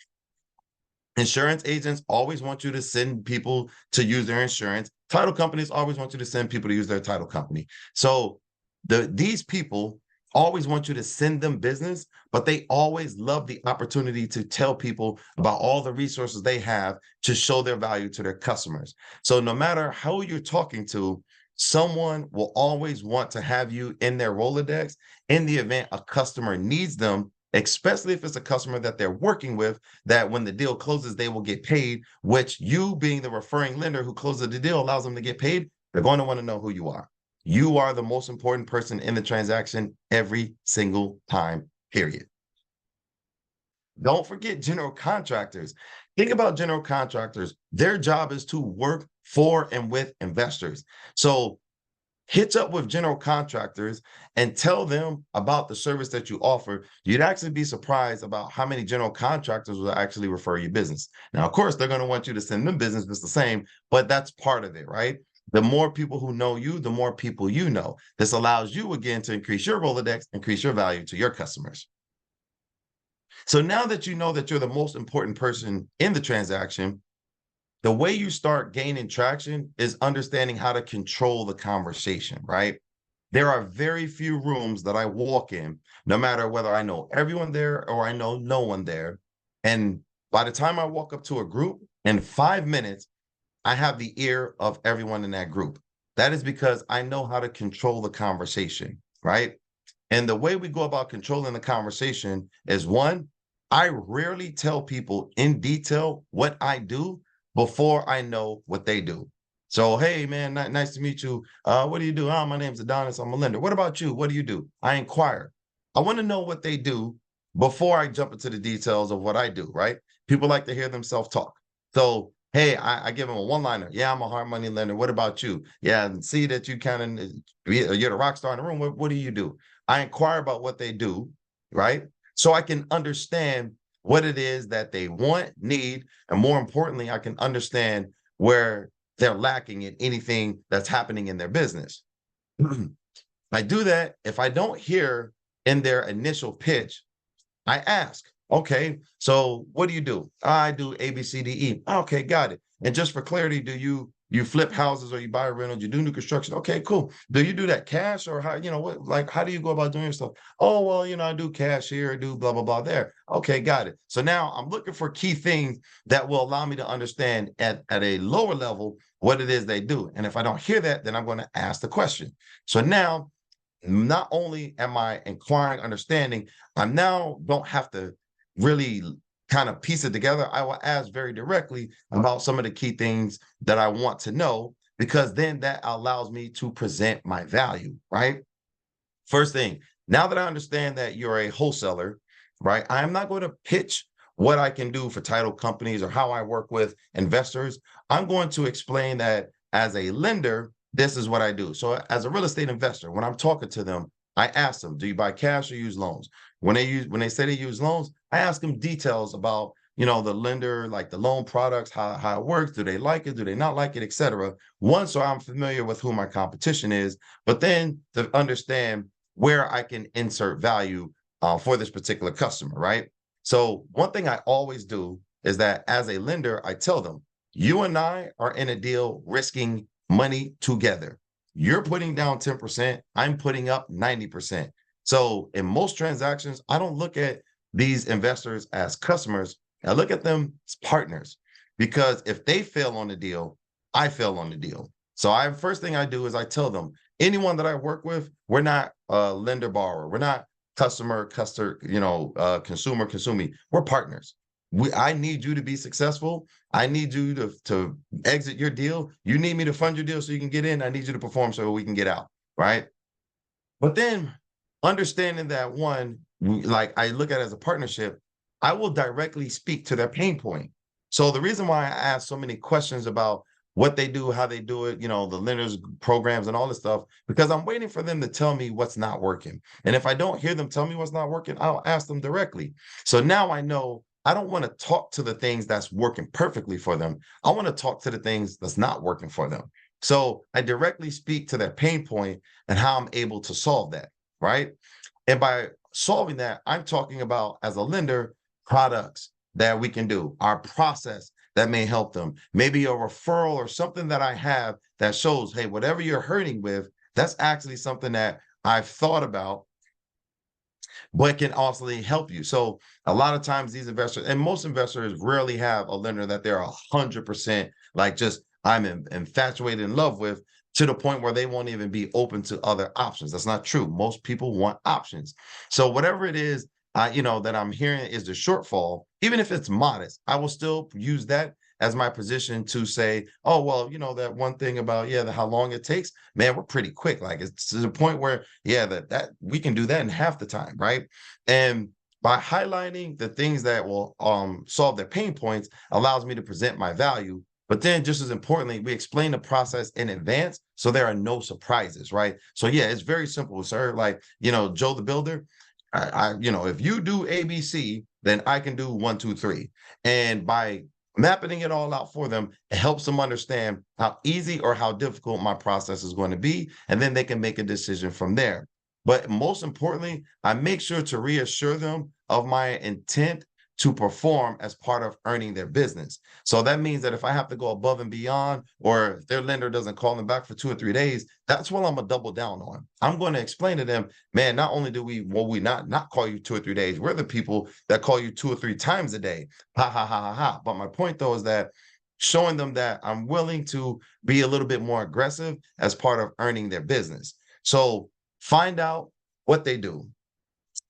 Insurance agents always want you to send people to use their insurance. Title companies always want you to send people to use their title company. So these people always want you to send them business, but they always love the opportunity to tell people about all the resources they have to show their value to their customers. So no matter who you're talking to, someone will always want to have you in their Rolodex in the event a customer needs them, especially if it's a customer that they're working with, that when the deal closes, they will get paid, which you being the referring lender who closes the deal allows them to get paid. They're going to want to know who you are. You are the most important person in the transaction every single time, period. Don't forget general contractors. Think about general contractors. Their job is to work for and with investors. So hitch up with general contractors and tell them about the service that you offer. You'd actually be surprised about how many general contractors will actually refer you business. Now, of course, they're going to want you to send them business just the same, but that's part of it, right? The more people who know you, the more people you know. This allows you, again, to increase your Rolodex, increase your value to your customers. So now that you know that you're the most important person in the transaction, the way you start gaining traction is understanding how to control the conversation, right? There are very few rooms that I walk in, no matter whether I know everyone there or I know no one there. And by the time I walk up to a group, in 5 minutes, I have the ear of everyone in that group. That is because I know how to control the conversation, right? And the way we go about controlling the conversation is one, I rarely tell people in detail what I do before I know what they do. So, hey, man, nice to meet you. What do you do? Oh, my name's Adonis. I'm a lender. What about you? What do you do? I inquire. I want to know what they do before I jump into the details of what I do, right? People like to hear themselves talk. So, hey, I give them a one-liner. Yeah, I'm a hard money lender. What about you? Yeah, and see that you kind of, you're the rock star in the room. What do you do? I inquire about what they do, right? So I can understand what it is that they want, need, and more importantly, I can understand where they're lacking in anything that's happening in their business. I do that. If I don't hear in their initial pitch, I ask, okay, so what do you do? I do A, B, C, D, E. Okay, got it. And just for clarity, do you flip houses or you buy rentals? You do new construction? Okay, cool. Do you do that cash or how, what, like, how do you go about doing stuff? Oh, well, I do cash here, I do blah, blah, blah there. Okay, got it. So now I'm looking for key things that will allow me to understand at a lower level what it is they do. And if I don't hear that, then I'm going to ask the question. So now not only am I inquiring, understanding, I now don't have to really kind of piece it together. I will ask very directly about some of the key things that I want to know, because then that allows me to present my value, right? First thing, now that I understand that you're a wholesaler, right, I'm not going to pitch what I can do for title companies or how I work with investors. I'm going to explain that as a lender, this is what I do. So as a real estate investor, when I'm talking to them, I ask them, do you buy cash or use loans? When they say they use loans, I ask them details about, the lender, like the loan products, how it works. Do they like it? Do they not like it, et cetera? One, so I'm familiar with who my competition is, but then to understand where I can insert value for this particular customer, right? So one thing I always do is that as a lender, I tell them, you and I are in a deal risking money together. You're putting down 10%, I'm putting up 90%. So in most transactions, I don't look at these investors as customers. I look at them as partners. because if they fail on the deal, I fail on the deal. So first thing I do is I tell them, anyone that I work with, we're not lender borrower. We're not customer, consumer, consuming. We're partners. I need you to be successful. I need you to exit your deal. You need me to fund your deal so you can get in. I need you to perform so we can get out. Right. But then understanding that one, like I look at it as a partnership, I will directly speak to their pain point. So the reason why I ask so many questions about what they do, how they do it, the lenders programs and all this stuff, because I'm waiting for them to tell me what's not working. And if I don't hear them tell me what's not working, I'll ask them directly. So now I know I don't want to talk to the things that's working perfectly for them. I want to talk to the things that's not working for them. So I directly speak to their pain point and how I'm able to solve that, right? And by solving that, I'm talking about, as a lender, products that we can do, our process that may help them, maybe a referral or something that I have that shows, hey, whatever you're hurting with, that's actually something that I've thought about, but can also help you. So a lot of times these investors, and most investors rarely have a lender that they're 100% like just I'm infatuated in love with, to the point where they won't even be open to other options. That's not true. Most people want options. So whatever it is, that I'm hearing is the shortfall, even if it's modest, I will still use that as my position to say, oh, well, that one thing about, how long it takes, man, we're pretty quick. Like it's to the point where, that we can do that in half the time, right? And by highlighting the things that will solve their pain points allows me to present my value. But then just as importantly, we explain the process in advance so there are no surprises, right? So it's very simple, sir. Like, Joe the Builder, if you do ABC, then I can do 1, 2, 3. And by mapping it all out for them, it helps them understand how easy or how difficult my process is going to be. And then they can make a decision from there. But most importantly, I make sure to reassure them of my intent to perform as part of earning their business. So that means that if I have to go above and beyond, or if their lender doesn't call them back for 2 or 3 days, that's what I'm gonna double down on. I'm going to explain to them, man, not only do we not call you 2 or 3 days, we're the people that call you 2 or 3 times a day. Ha ha ha ha ha. But my point though is that showing them that I'm willing to be a little bit more aggressive as part of earning their business. So find out what they do,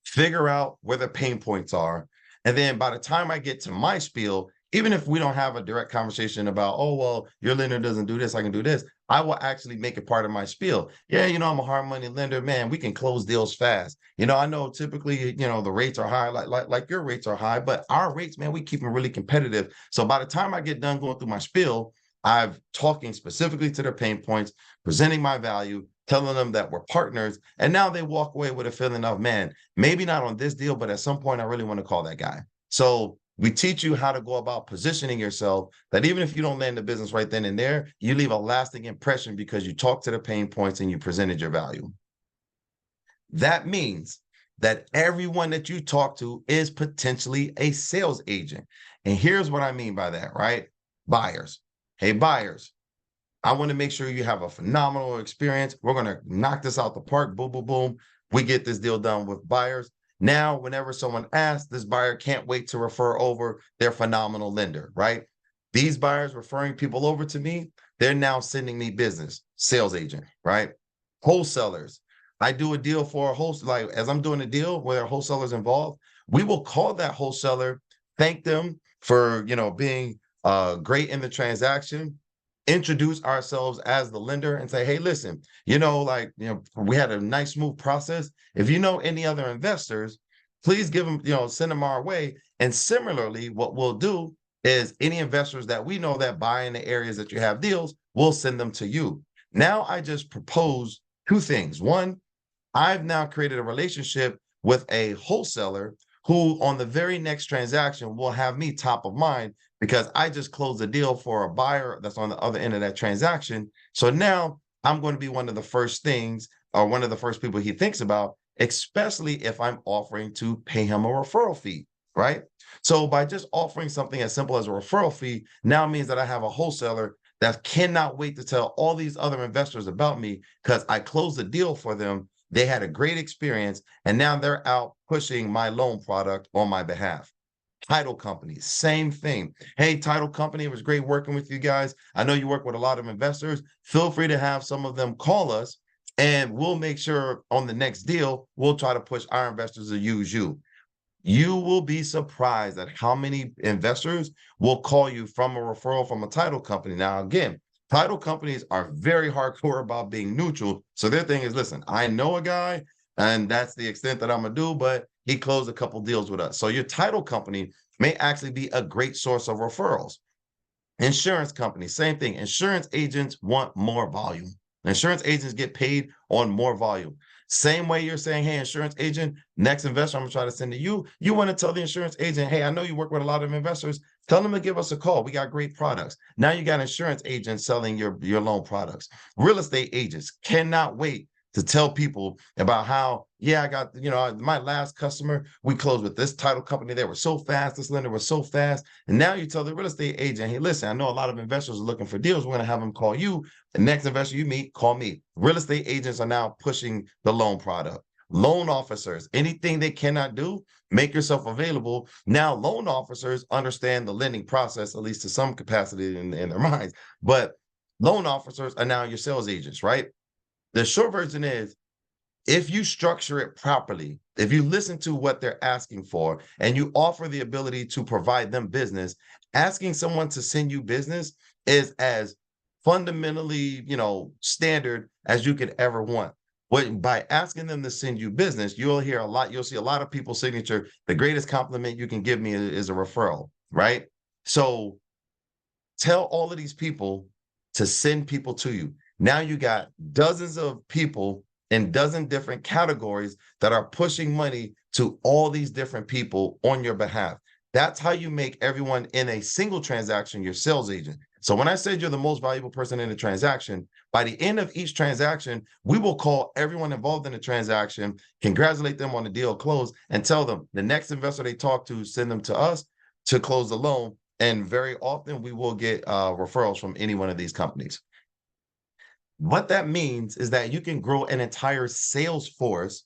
figure out where the pain points are. And then by the time I get to my spiel, even if we don't have a direct conversation about, oh, well, your lender doesn't do this, I can do this, I will actually make it part of my spiel. Yeah, I'm a hard money lender, man. We can close deals fast. I know typically, the rates are high, like your rates are high, but our rates, man, we keep them really competitive. So by the time I get done going through my spiel, I've talking specifically to their pain points, presenting my value, telling them that we're partners. And now they walk away with a feeling of, man, maybe not on this deal, but at some point I really want to call that guy. So we teach you how to go about positioning yourself, that even if you don't land the business right then and there, you leave a lasting impression because you talk to the pain points and you presented your value. That means that everyone that you talk to is potentially a sales agent. And here's what I mean by that, right? Buyers. Hey, buyers, I want to make sure you have a phenomenal experience. We're going to knock this out the park. Boom, boom, boom. We get this deal done with buyers. Now, whenever someone asks, this buyer can't wait to refer over their phenomenal lender, right? These buyers referring people over to me, they're now sending me business, sales agent, right? Wholesalers. I do a deal for a wholesaler, like as I'm doing a deal where a wholesaler's involved, we will call that wholesaler, thank them for, being great in the transaction, introduce ourselves as the lender and say, hey, listen, we had a nice smooth process. If you know any other investors, please give them, send them our way. And similarly, what we'll do is any investors that we know that buy in the areas that you have deals, we'll send them to you. Now I just propose two things. One, I've now created a relationship with a wholesaler who on the very next transaction will have me top of mind because I just closed a deal for a buyer that's on the other end of that transaction. So now I'm going to be one of the first things or one of the first people he thinks about, especially if I'm offering to pay him a referral fee, right? So by just offering something as simple as a referral fee now means that I have a wholesaler that cannot wait to tell all these other investors about me because I closed the deal for them. They had a great experience, and now they're out pushing my loan product on my behalf. Title companies, same thing. Hey, title company, it was great working with you guys. I know you work with a lot of investors. Feel free to have some of them call us, and we'll make sure on the next deal, we'll try to push our investors to use you. You will be surprised at how many investors will call you from a referral from a title company. Now, again, title companies are very hardcore about being neutral. So their thing is, listen, I know a guy, and that's the extent that I'm going to do, but he closed a couple deals with us. So your title company may actually be a great source of referrals. Insurance companies, same thing. Insurance agents want more volume. Insurance agents get paid on more volume. Same way you're saying, hey, insurance agent, next investor I'm gonna try to send to you. You want to tell the insurance agent, hey, I know you work with a lot of investors. Tell them to give us a call. We got great products. Now you got insurance agents selling your loan products. Real estate agents cannot wait to tell people about how, yeah, I got, my last customer, we closed with this title company. They were so fast. This lender was so fast. And now you tell the real estate agent, hey, listen, I know a lot of investors are looking for deals. We're going to have them call you. The next investor you meet, call me. Real estate agents are now pushing the loan product. Loan officers, anything they cannot do, make yourself available. Now, loan officers understand the lending process, at least to some capacity in their minds. But loan officers are now your sales agents, right? The short version is, if you structure it properly, if you listen to what they're asking for and you offer the ability to provide them business, asking someone to send you business is as fundamentally, standard as you could ever want. By asking them to send you business, you'll see a lot of people's signature. The greatest compliment you can give me is a referral, right? So tell all of these people to send people to you. Now you got dozens of people in dozen different categories that are pushing money to all these different people on your behalf. That's how you make everyone in a single transaction your sales agent. So when I said you're the most valuable person in a transaction, by the end of each transaction, we will call everyone involved in the transaction, congratulate them on the deal close, and tell them the next investor they talk to, send them to us to close the loan. And very often we will get referrals from any one of these companies. What that means is that you can grow an entire sales force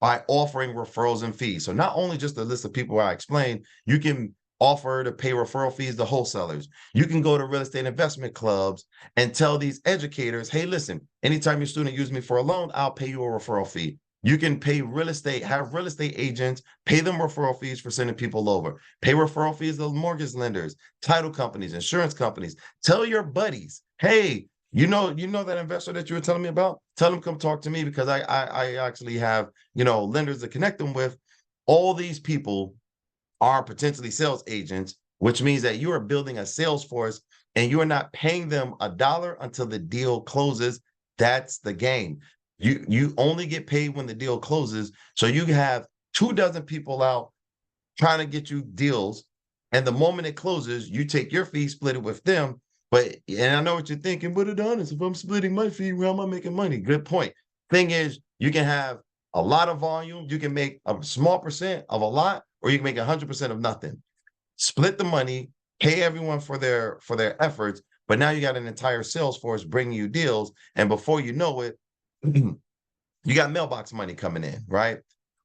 by offering referrals and fees. So not only just the list of people I explained, you can offer to pay referral fees to wholesalers. You can go to real estate investment clubs and tell these educators, hey, listen, anytime your student uses me for a loan, I'll pay you a referral fee. You can pay have real estate agents, pay them referral fees for sending people over. Pay referral fees to mortgage lenders, title companies, insurance companies. Tell your buddies, hey, you know that investor that you were telling me about? Tell them come talk to me because I actually have, lenders to connect them with. All these people are potentially sales agents, which means that you are building a sales force and you are not paying them a dollar until the deal closes. That's the game. You only get paid when the deal closes. So you have 24 people out trying to get you deals. And the moment it closes, you take your fee, split it with them. And I know what you're thinking, but Adonis, if I'm splitting my fee, how am I making money? Good point. Thing is, you can have a lot of volume. You can make a small percent of a lot, or you can make 100% of nothing. Split the money, pay everyone for their efforts, but now you got an entire sales force bringing you deals. And before you know it, you got mailbox money coming in, right?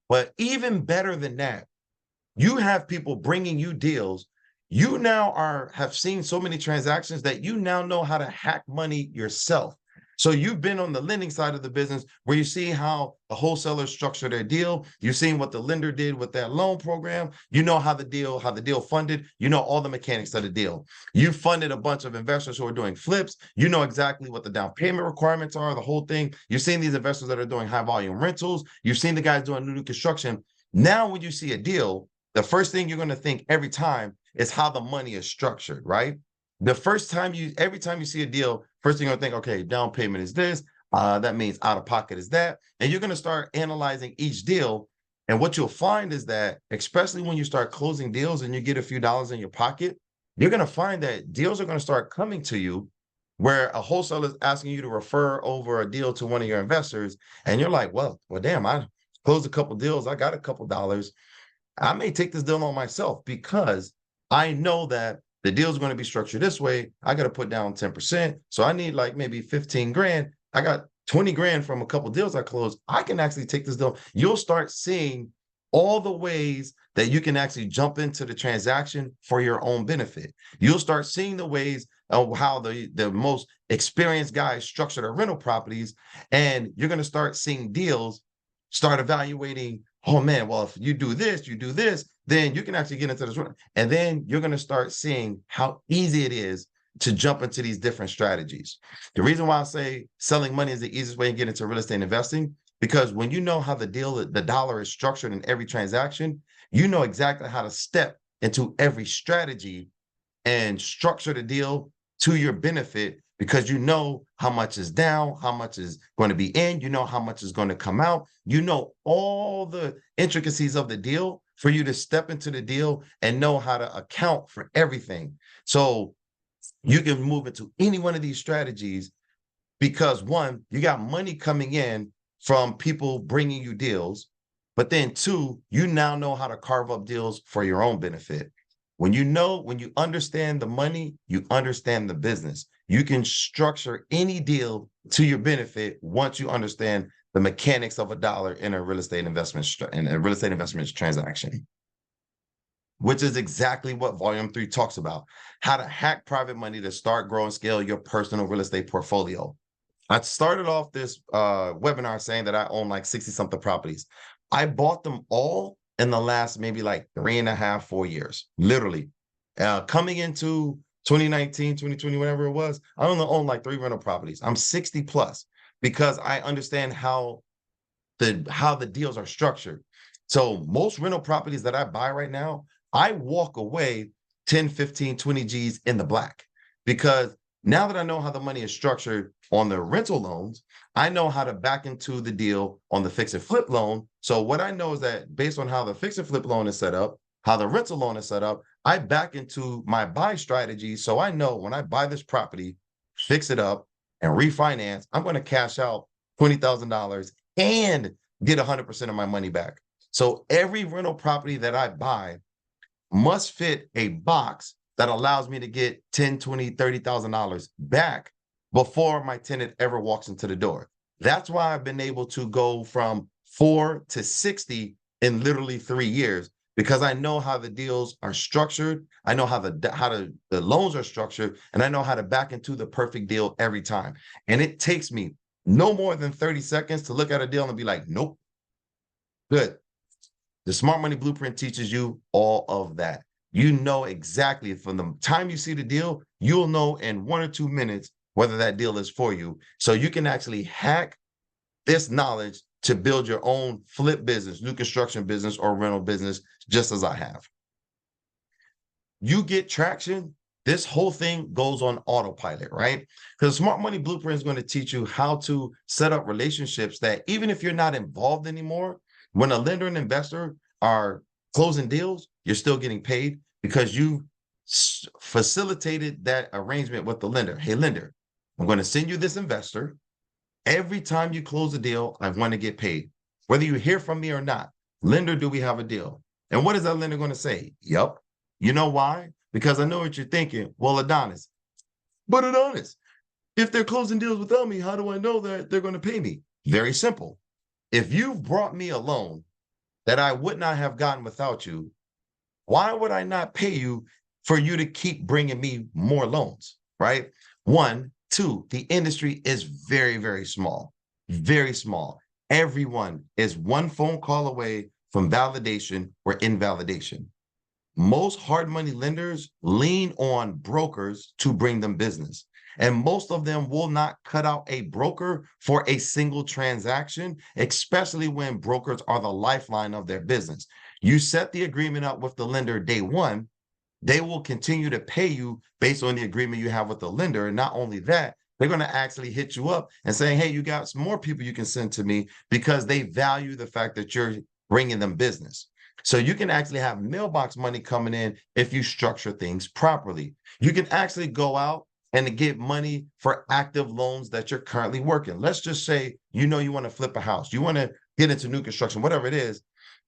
But even better than that, you have people bringing you deals. You now have seen so many transactions that you now know how to hack money yourself. So you've been on the lending side of the business where you see how the wholesalers structure their deal. You've seen what the lender did with that loan program. You know how the deal funded. You know all the mechanics of the deal. You funded a bunch of investors who are doing flips. You know exactly what the down payment requirements are, the whole thing. You've seen these investors that are doing high volume rentals. You've seen the guys doing new construction. Now, when you see a deal, the first thing you're going to think every time is how the money is structured, right? Every time you see a deal, first thing you're going to think, okay, down payment is this. That means out of pocket is that. And you're going to start analyzing each deal. And what you'll find is that, especially when you start closing deals and you get a few dollars in your pocket, you're going to find that deals are going to start coming to you where a wholesaler is asking you to refer over a deal to one of your investors. And you're like, well, damn, I closed a couple deals. I got a couple dollars. I may take this deal on myself because I know that the deal is going to be structured this way. I got to put down 10%. So I need like maybe 15 grand. I got 20 grand from a couple deals I closed. I can actually take this deal. You'll start seeing all the ways that you can actually jump into the transaction for your own benefit. You'll start seeing the ways of how the most experienced guys structure their rental properties, and you're going to start seeing deals start evaluating, oh man, well, if you do this, then you can actually get into this. And then you're going to start seeing how easy it is to jump into these different strategies. The reason why I say selling money is the easiest way to get into real estate investing, because when you know how the dollar is structured in every transaction, you know exactly how to step into every strategy and structure the deal to your benefit, because you know how much is down, how much is going to be in, you know how much is going to come out, you know all the intricacies of the deal for you to step into the deal and know how to account for everything. So you can move into any one of these strategies because, one, you got money coming in from people bringing you deals, but then two, you now know how to carve up deals for your own benefit. When you understand the money, you understand the business. You can structure any deal to your benefit once you understand the mechanics of a dollar in a real estate investment transaction, which is exactly what Volume 3 talks about: how to hack private money to start, grow, and scale your personal real estate portfolio. I started off this webinar saying that I own like 60 something properties. I bought them all in the last maybe like 3.5, 4 years, literally. Coming into 2019, 2020, whatever it was, I only own like 3 rental properties. I'm 60 plus because I understand how the deals are structured. So most rental properties that I buy right now, I walk away 10, 15, 20 G's in the black, because now that I know how the money is structured on the rental loans, I know how to back into the deal on the fix and flip loan. So what I know is that based on how the fix and flip loan is set up, how the rental loan is set up, I back into my buy strategy. So I know when I buy this property, fix it up, and refinance, I'm going to cash out $20,000 and get 100% of my money back. So every rental property that I buy must fit a box that allows me to get $10, $20, $30,000 back before my tenant ever walks into the door. That's why I've been able to go from 4 to 60 in literally 3 years, because I know how the deals are structured. I know how the loans are structured, and I know how to back into the perfect deal every time. And it takes me no more than 30 seconds to look at a deal and be like, nope, good. The Smart Money Blueprint teaches you all of that. You know exactly from the time you see the deal, you'll know in 1 or 2 minutes whether that deal is for you. So you can actually hack this knowledge to build your own flip business, new construction business, or rental business, just as I have. You get traction, this whole thing goes on autopilot, right? Because Smart Money Blueprint is going to teach you how to set up relationships that even if you're not involved anymore, when a lender and investor are closing deals, you're still getting paid because you facilitated that arrangement with the lender. Hey, lender, I'm going to send you this investor. Every time you close a deal, I want to get paid. Whether you hear from me or not, lender, do we have a deal? And what is that lender going to say? Yep. You know why? Because I know what you're thinking. Well, Adonis, if they're closing deals without me, how do I know that they're going to pay me? Very simple. If you've brought me a loan that I would not have gotten without you, why would I not pay you for you to keep bringing me more loans, right? 1, 2, the industry is very, very small, very small. Everyone is one phone call away from validation or invalidation. Most hard money lenders lean on brokers to bring them business. And most of them will not cut out a broker for a single transaction, especially when brokers are the lifeline of their business. You set the agreement up with the lender day one, they will continue to pay you based on the agreement you have with the lender. And not only that, they're going to actually hit you up and say, hey, you got some more people you can send to me, because they value the fact that you're bringing them business. So you can actually have mailbox money coming in if you structure things properly. You can actually go out and get money for active loans that you're currently working. Let's just say, you want to flip a house, you want to get into new construction, whatever it is,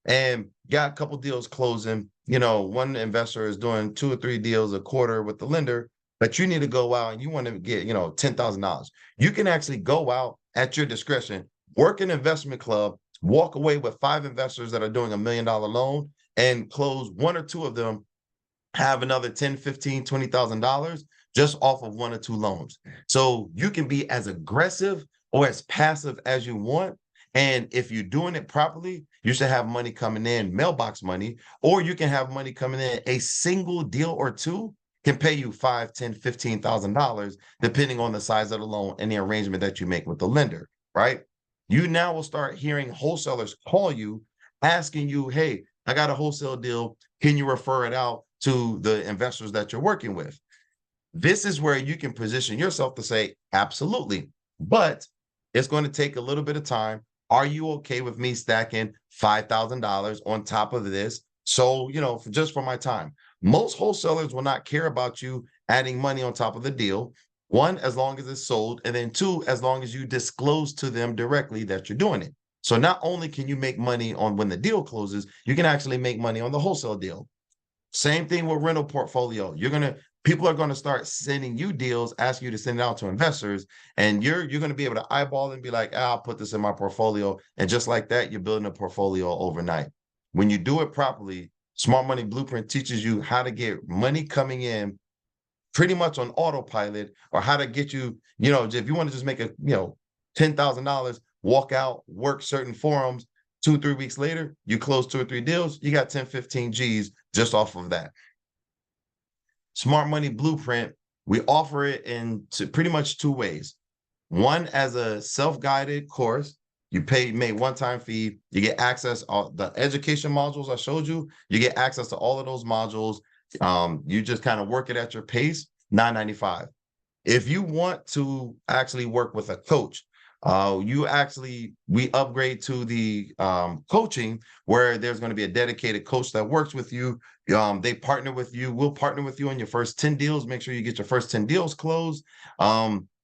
and got a couple deals closing. One investor is doing 2 or 3 deals a quarter with the lender, but you need to go out and you want to get, $10,000. You can actually go out at your discretion, work an investment club, walk away with 5 investors that are doing $1 million loan, and close one or two of them, have another 10, 15, $20,000 just off of one or two loans. So you can be as aggressive or as passive as you want. And if you're doing it properly, you should have money coming in, mailbox money, or you can have money coming in. A single deal or two can pay you $5, 10, $15,000, depending on the size of the loan and the arrangement that you make with the lender, right? You now will start hearing wholesalers call you, asking you, hey, I got a wholesale deal. Can you refer it out to the investors that you're working with? This is where you can position yourself to say, absolutely, but it's going to take a little bit of time. Are you okay with me stacking $5,000 on top of this? So, just for my time, most wholesalers will not care about you adding money on top of the deal. One, as long as it's sold, and then two, as long as you disclose to them directly that you're doing it. So not only can you make money on when the deal closes, you can actually make money on the wholesale deal. Same thing with rental portfolio. People are gonna start sending you deals, asking you to send it out to investors, and you're gonna be able to eyeball and be like, I'll put this in my portfolio. And just like that, you're building a portfolio overnight. When you do it properly, Smart Money Blueprint teaches you how to get money coming in pretty much on autopilot, or how to get you, if you want to just make $10,000, walk out, work certain forums, 2-3 weeks later, you close 2 or 3 deals, you got 10, 15 G's just off of that. Smart Money Blueprint, we offer it in pretty much 2 ways. One, as a self-guided course, you pay one-time fee, you get access all the education modules I showed you, you get access to all of those modules. You just kind of work it at your pace, $9.95. If you want to actually work with a coach, we upgrade to the coaching, where there's going to be a dedicated coach that works with you. They partner with you. We'll partner with you on your first 10 deals. Make sure you get your first 10 deals closed.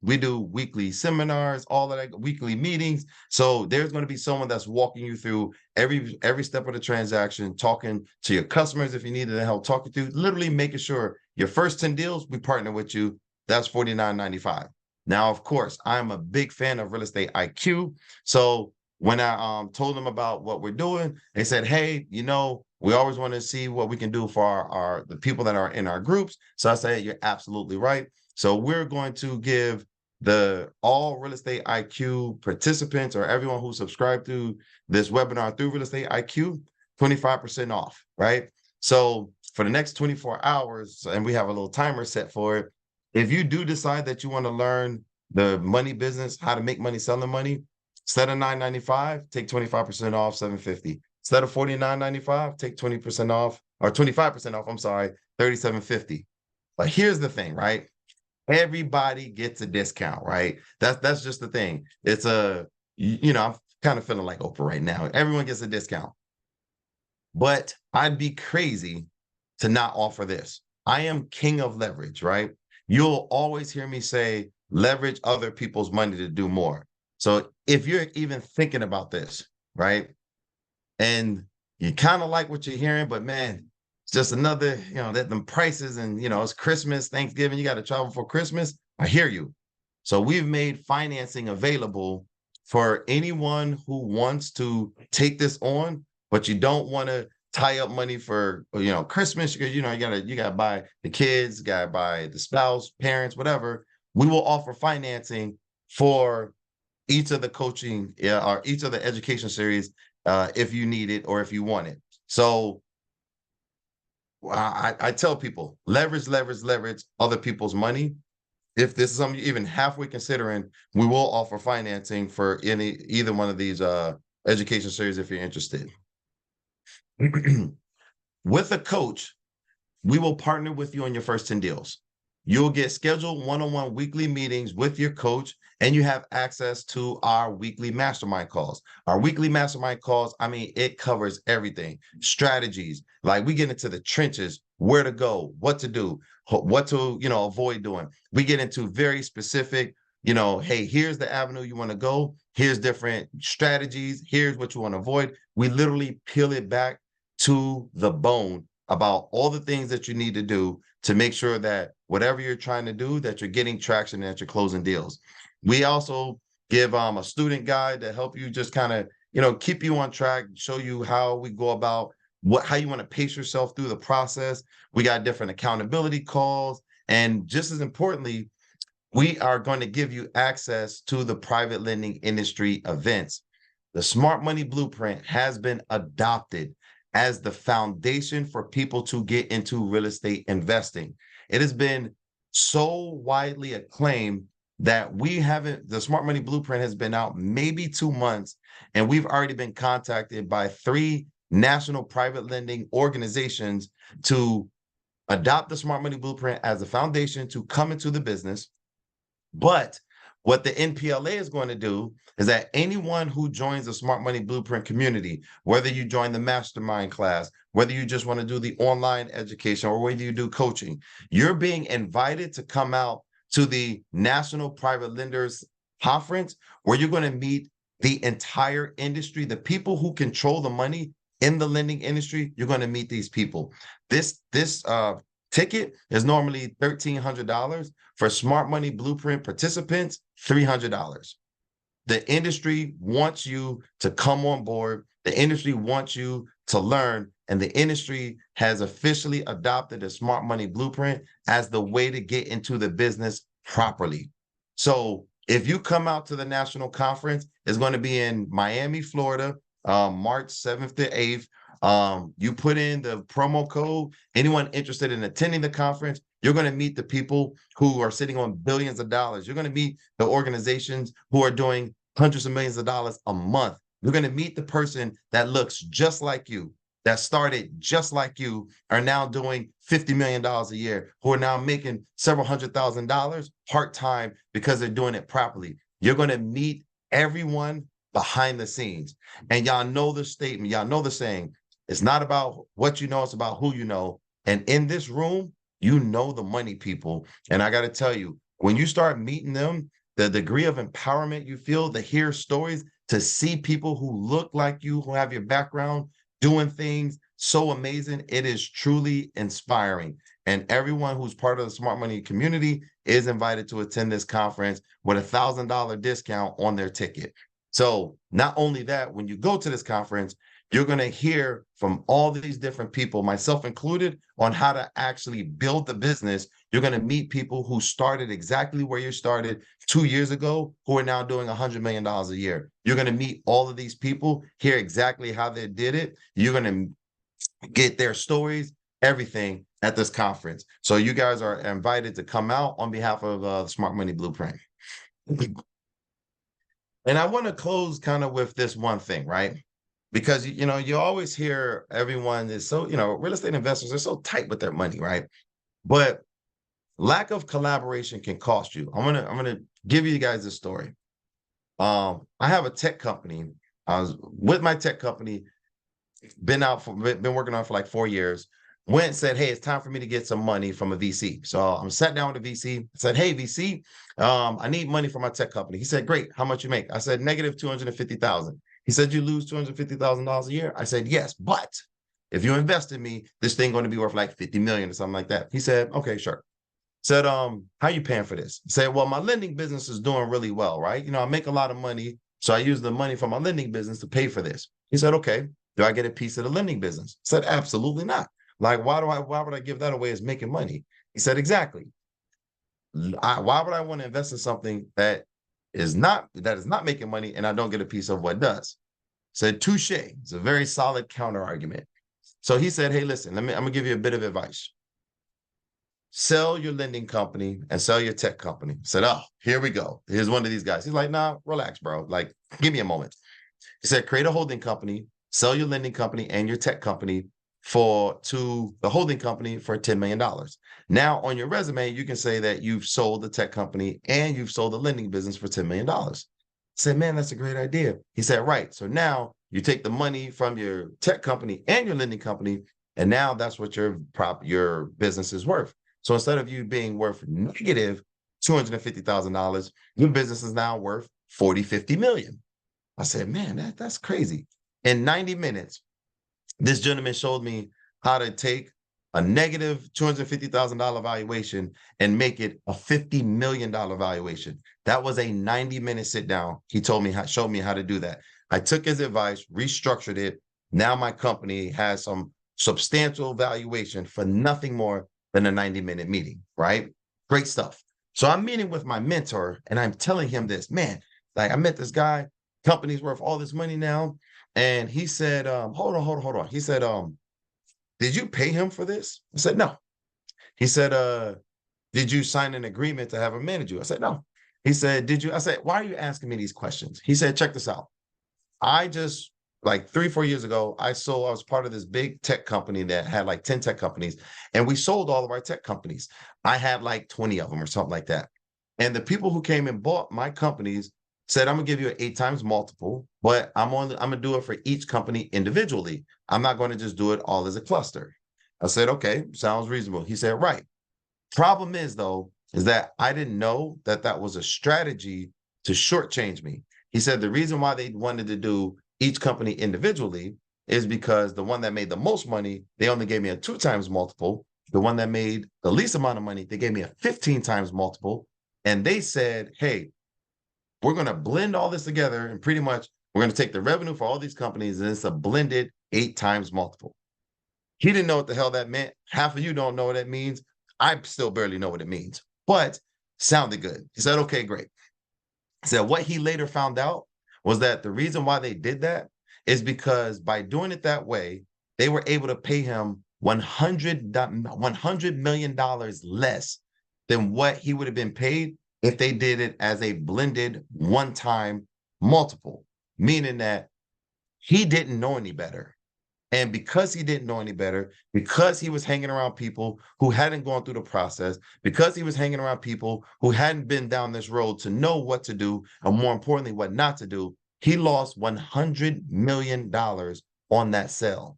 We do weekly seminars, all of that, weekly meetings. So there's going to be someone that's walking you through every step of the transaction, talking to your customers if you needed help, talking to, literally making sure your first 10 deals, we partner with you. That's $49.95. Now, of course, I'm a big fan of Real Estate IQ. So when I told them about what we're doing, they said, hey, we always want to see what we can do for the people that are in our groups. So I said, you're absolutely right. So we're going to give all Real Estate IQ participants, or everyone who subscribed to this webinar through Real Estate IQ, 25% off, right? So for the next 24 hours, and we have a little timer set for it, if you do decide that you want to learn the money business, how to make money selling money, instead of $9.95, take 25% off, $7.50. Instead of $49.95, take 20% off, or 25% off, I'm sorry, $37.50. But here's the thing, right? Everybody gets a discount, right? That's just the thing. It's I'm kind of feeling like Oprah right now. Everyone gets a discount. But I'd be crazy to not offer this. I am king of leverage, right? You'll always hear me say, leverage other people's money to do more. So if you're even thinking about this, right, and you kind of like what you're hearing, but man, it's just another, that them prices, and it's Christmas, Thanksgiving, you got to travel for Christmas. I hear you. So we've made financing available for anyone who wants to take this on, but you don't want to tie up money for Christmas, because you gotta buy the kids, gotta buy the spouse, parents, whatever. We will offer financing for each of the coaching, or each of the education series, if you need it or if you want it. So I tell people, leverage other people's money. If this is something you're even halfway considering, we will offer financing for either one of these education series if you're interested. With a coach, we will partner with you on your first 10 deals. You'll get scheduled one-on-one weekly meetings with your coach, and you have access to our weekly mastermind calls. Our weekly mastermind calls, it covers everything. Strategies, like we get into the trenches, where to go, what to do, what to, avoid doing. We get into very specific, hey, here's the avenue you want to go. Here's different strategies. Here's what you want to avoid. We literally peel it back to the bone about all the things that you need to do to make sure that whatever you're trying to do, that you're getting traction and that you're closing deals. We also give a student guide to help you just kind of, keep you on track, show you how we go about how you want to pace yourself through the process. We got different accountability calls. And just as importantly, we are going to give you access to the private lending industry events. The Smart Money Blueprint has been adopted as the foundation for people to get into real estate investing. It has been so widely acclaimed that the Smart Money Blueprint has been out maybe 2 months, and we've already been contacted by 3 national private lending organizations to adopt the Smart Money Blueprint as a foundation to come into the business. But what the NPLA is going to do is that anyone who joins the Smart Money Blueprint community, whether you join the mastermind class, whether you just want to do the online education, or whether you do coaching, you're being invited to come out to the National Private Lenders Conference, where you're going to meet the entire industry, the people who control the money in the lending industry. You're going to meet these people. This ticket is normally $1,300. For Smart Money Blueprint participants, $300. The industry wants you to come on board. The industry wants you to learn, and the industry has officially adopted the Smart Money Blueprint as the way to get into the business properly. So if you come out to the national conference, it's going to be in Miami, Florida, March 7th to 8th. You put in the promo code. Anyone interested in attending the conference, you're going to meet the people who are sitting on billions of dollars. You're going to meet the organizations who are doing hundreds of millions of dollars a month. You're going to meet the person that looks just like you, that started just like you, are now doing $50 million a year, who are now making several $100,000 part-time because they're doing it properly. You're going to meet everyone behind the scenes. And y'all know the statement, y'all know the saying, it's not about what you know, it's about who you know. And in this room, you know the money people. And I got to tell you, when you start meeting them, the degree of empowerment you feel to hear stories, to see people who look like you, who have your background, doing things so amazing, it is truly inspiring. And everyone who's part of the Smart Money community is invited to attend this conference with $1,000 discount on their ticket. So not only that, when you go to this conference, you're going to hear from all these different people, myself included, on how to actually build the business. You're going to meet people who started exactly where you started 2 years ago, who are now doing $100 million a year. You're going to meet all of these people, hear exactly how they did it. You're going to get their stories, everything at this conference. So you guys are invited to come out on behalf of the Smart Money Blueprint. And I want to close kind of with this one thing, right? Because you always hear everyone is so, real estate investors are so tight with their money, right? But lack of collaboration can cost you. I'm gonna give you guys a story. I have a tech company. I was with my tech company, been working on it for like 4 years. Went and said, hey, it's time for me to get some money from a VC. So I'm sat down with a VC, said, hey, VC, I need money for my tech company. He said, great, how much you make? I said, negative 250,000. He said, you lose $250,000 a year? I said, yes, but if you invest in me, this thing going to be worth like 50 million or something like that. He said, okay, sure. Said, how you paying for this? Said, well, my lending business is doing really well, right? I make a lot of money, so I use the money from my lending business to pay for this. He said, okay, do I get a piece of the lending business? Said, absolutely not. Like, why would I give that away as making money? He said, exactly. Why would I want to invest in something that is not making money and I don't get a piece of what does? Said, touche. It's a very solid counter argument. So he said, hey, listen, I'm gonna give you a bit of advice. Sell your lending company and sell your tech company. Said, oh, here we go. Here's one of these guys. He's like, nah, relax, bro. Like, give me a moment. He said, create a holding company, sell your lending company and your tech company to the holding company for $10 million. Now on your resume, you can say that you've sold the tech company and you've sold the lending business for $10 million. I said, man, that's a great idea. He said, right. So now you take the money from your tech company and your lending company, and now that's what your business is worth. So instead of you being worth negative $250,000, your business is now worth 40, 50 million. I said, man, that's crazy. In 90 minutes, this gentleman showed me how to take a negative $250,000 valuation and make it a $50 million valuation. That was a 90-minute sit down. He showed me how to do that. I took his advice, restructured it, Now my company has some substantial valuation for nothing more than a 90-minute meeting, right? Great stuff. So I'm meeting with my mentor and I'm telling him this, man, like I met this guy, company's worth all this money now. And he said, hold on. He said, did you pay him for this? I said, no. He said, did you sign an agreement to have him manage you? I said, no. He said, did you? I said, why are you asking me these questions? He said, check this out. I just like 3-4 years ago, I was part of this big tech company that had like 10 tech companies, and we sold all of our tech companies. I had like 20 of them or something like that. And the people who came and bought my companies said, I'm gonna give you an 8 times multiple, but I'm gonna do it for each company individually. I'm not going to just do it all as a cluster. I said, okay, sounds reasonable. He said, right. Problem is, though, is that I didn't know that that was a strategy to shortchange me. He said the reason why they wanted to do each company individually is because the one that made the most money, they only gave me a 2 times multiple. The one that made the least amount of money, they gave me a 15 times multiple. And they said, hey, we're going to blend all this together and pretty much we're going to take the revenue for all these companies and it's a blended 8 times multiple. He didn't know what the hell that meant. Half of you don't know what that means. I still barely know what it means, but sounded good. He said, okay, great. He said what he later found out was that the reason why they did that is because by doing it that way, they were able to pay him $100 million less than what he would have been paid if they did it as a blended one-time multiple, meaning that he didn't know any better. And because he didn't know any better, because he was hanging around people who hadn't gone through the process, because he was hanging around people who hadn't been down this road to know what to do, and more importantly, what not to do, he lost $100 million on that sale.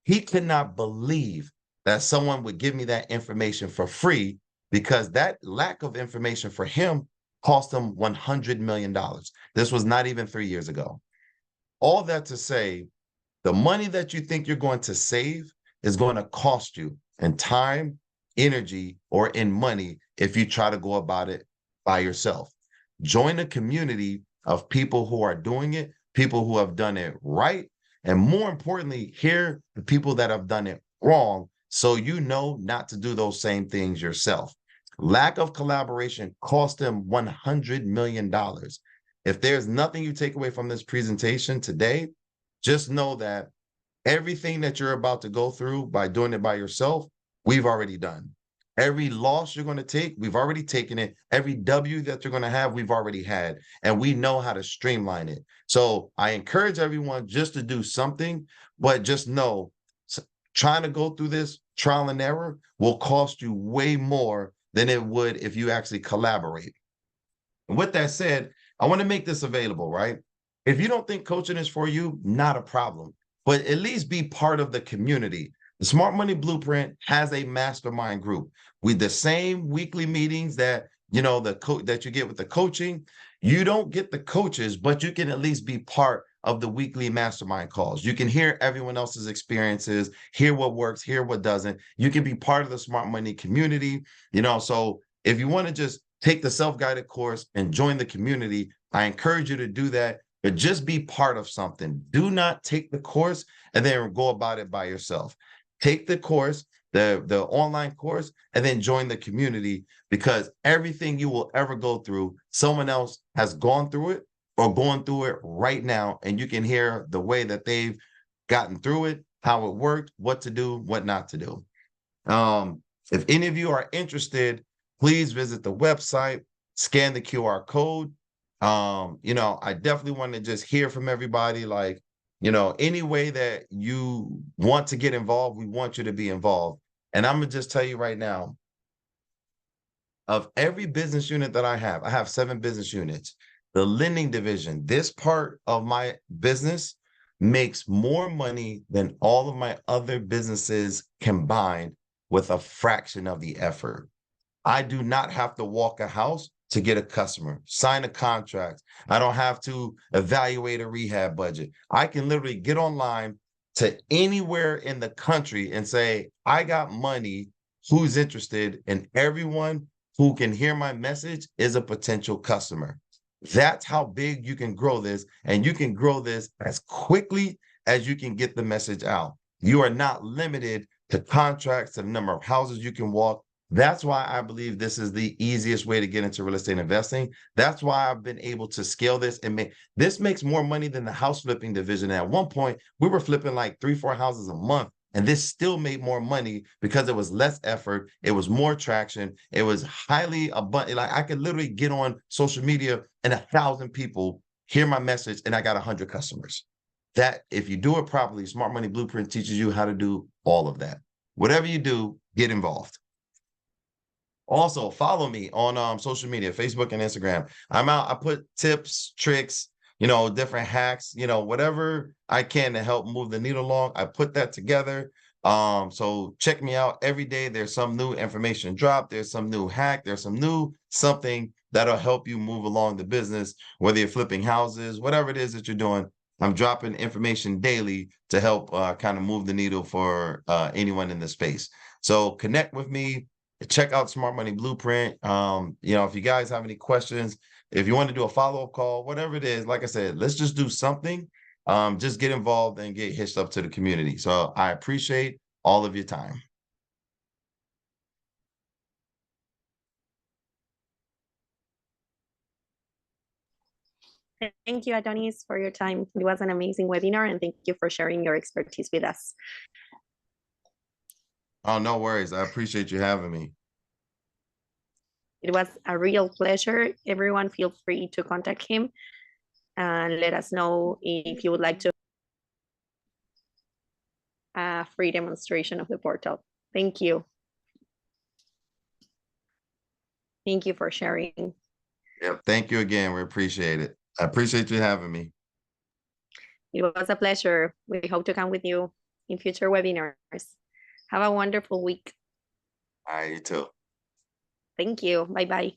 He could not believe that someone would give me that information for free because that lack of information for him cost him $100 million. This was not even 3 years ago. All that to say, the money that you think you're going to save is going to cost you in time, energy, or in money if you try to go about it by yourself. Join a community of people who are doing it, people who have done it right, and more importantly, hear the people that have done it wrong so you know not to do those same things yourself. Lack of collaboration cost them $100 million. If there's nothing you take away from this presentation today, just know that everything that you're about to go through by doing it by yourself, we've already done. Every loss you're going to take, we've already taken it. Every W that you're going to have, we've already had. And we know how to streamline it. So I encourage everyone just to do something, but just know trying to go through this trial and error will cost you way more than it would if you actually collaborate. And with that said, I want to make this available, right? If you don't think coaching is for you, not a problem, but at least be part of the community. The Smart Money Blueprint has a mastermind group with the same weekly meetings that that you get with the coaching. You don't get the coaches, but you can at least be part of the weekly mastermind calls. You can hear everyone else's experiences, hear what works, hear what doesn't. You can be part of the Smart Money community, so if you want to just take the self-guided course and join the community, I encourage you to do that, but just be part of something. Do not take the course and then go about it by yourself. Take the course, the online course, and then join the community, because everything you will ever go through, someone else has gone through it or going through it right now, and you can hear the way that they've gotten through it, how it worked, what to do, what not to do. If any of you are interested, please visit the website, scan the QR code. I definitely want to just hear from everybody. Like, any way that you want to get involved, we want you to be involved. And I'm gonna just tell you right now, of every business unit that I have 7 business units. The lending division, this part of my business makes more money than all of my other businesses combined with a fraction of the effort. I do not have to walk a house to get a customer, sign a contract. I don't have to evaluate a rehab budget. I can literally get online to anywhere in the country and say, I got money, who's interested, and everyone who can hear my message is a potential customer. That's how big you can grow this, and you can grow this as quickly as you can get the message out. You are not limited to contracts, to the number of houses you can walk. That's why I believe this is the easiest way to get into real estate investing. That's why I've been able to scale this and make this makes more money than the house flipping division. At one point, we were flipping like 3-4 houses a month, and this still made more money because it was less effort, it was more traction, it was highly abundant. Like I could literally get on social media and 1,000 people hear my message, and I got 100 customers. That if you do it properly, Smart Money Blueprint teaches you how to do all of that. Whatever you do, get involved. Also, follow me on social media, Facebook and Instagram. I'm out. I put tips, tricks, different hacks, whatever I can to help move the needle along. I put that together. So check me out every day. There's some new information drop. There's some new hack. There's some new something that'll help you move along the business, whether you're flipping houses, whatever it is that you're doing. I'm dropping information daily to help kind of move the needle for anyone in the space. So connect with me. Check out Smart Money Blueprint. If you guys have any questions, if you want to do a follow-up call, whatever it is, like I said, let's just do something. Just get involved and get hitched up to the community. So I appreciate all of your time. Thank you, Adonis, for your time. It was an amazing webinar, and thank you for sharing your expertise with us. Oh, no worries. I appreciate you having me. It was a real pleasure. Everyone feel free to contact him and let us know if you would like to a free demonstration of the portal. Thank you. Thank you for sharing. Yep. Thank you again. We appreciate it. I appreciate you having me. It was a pleasure. We hope to come with you in future webinars. Have a wonderful week. All right, you too. Thank you. Bye-bye.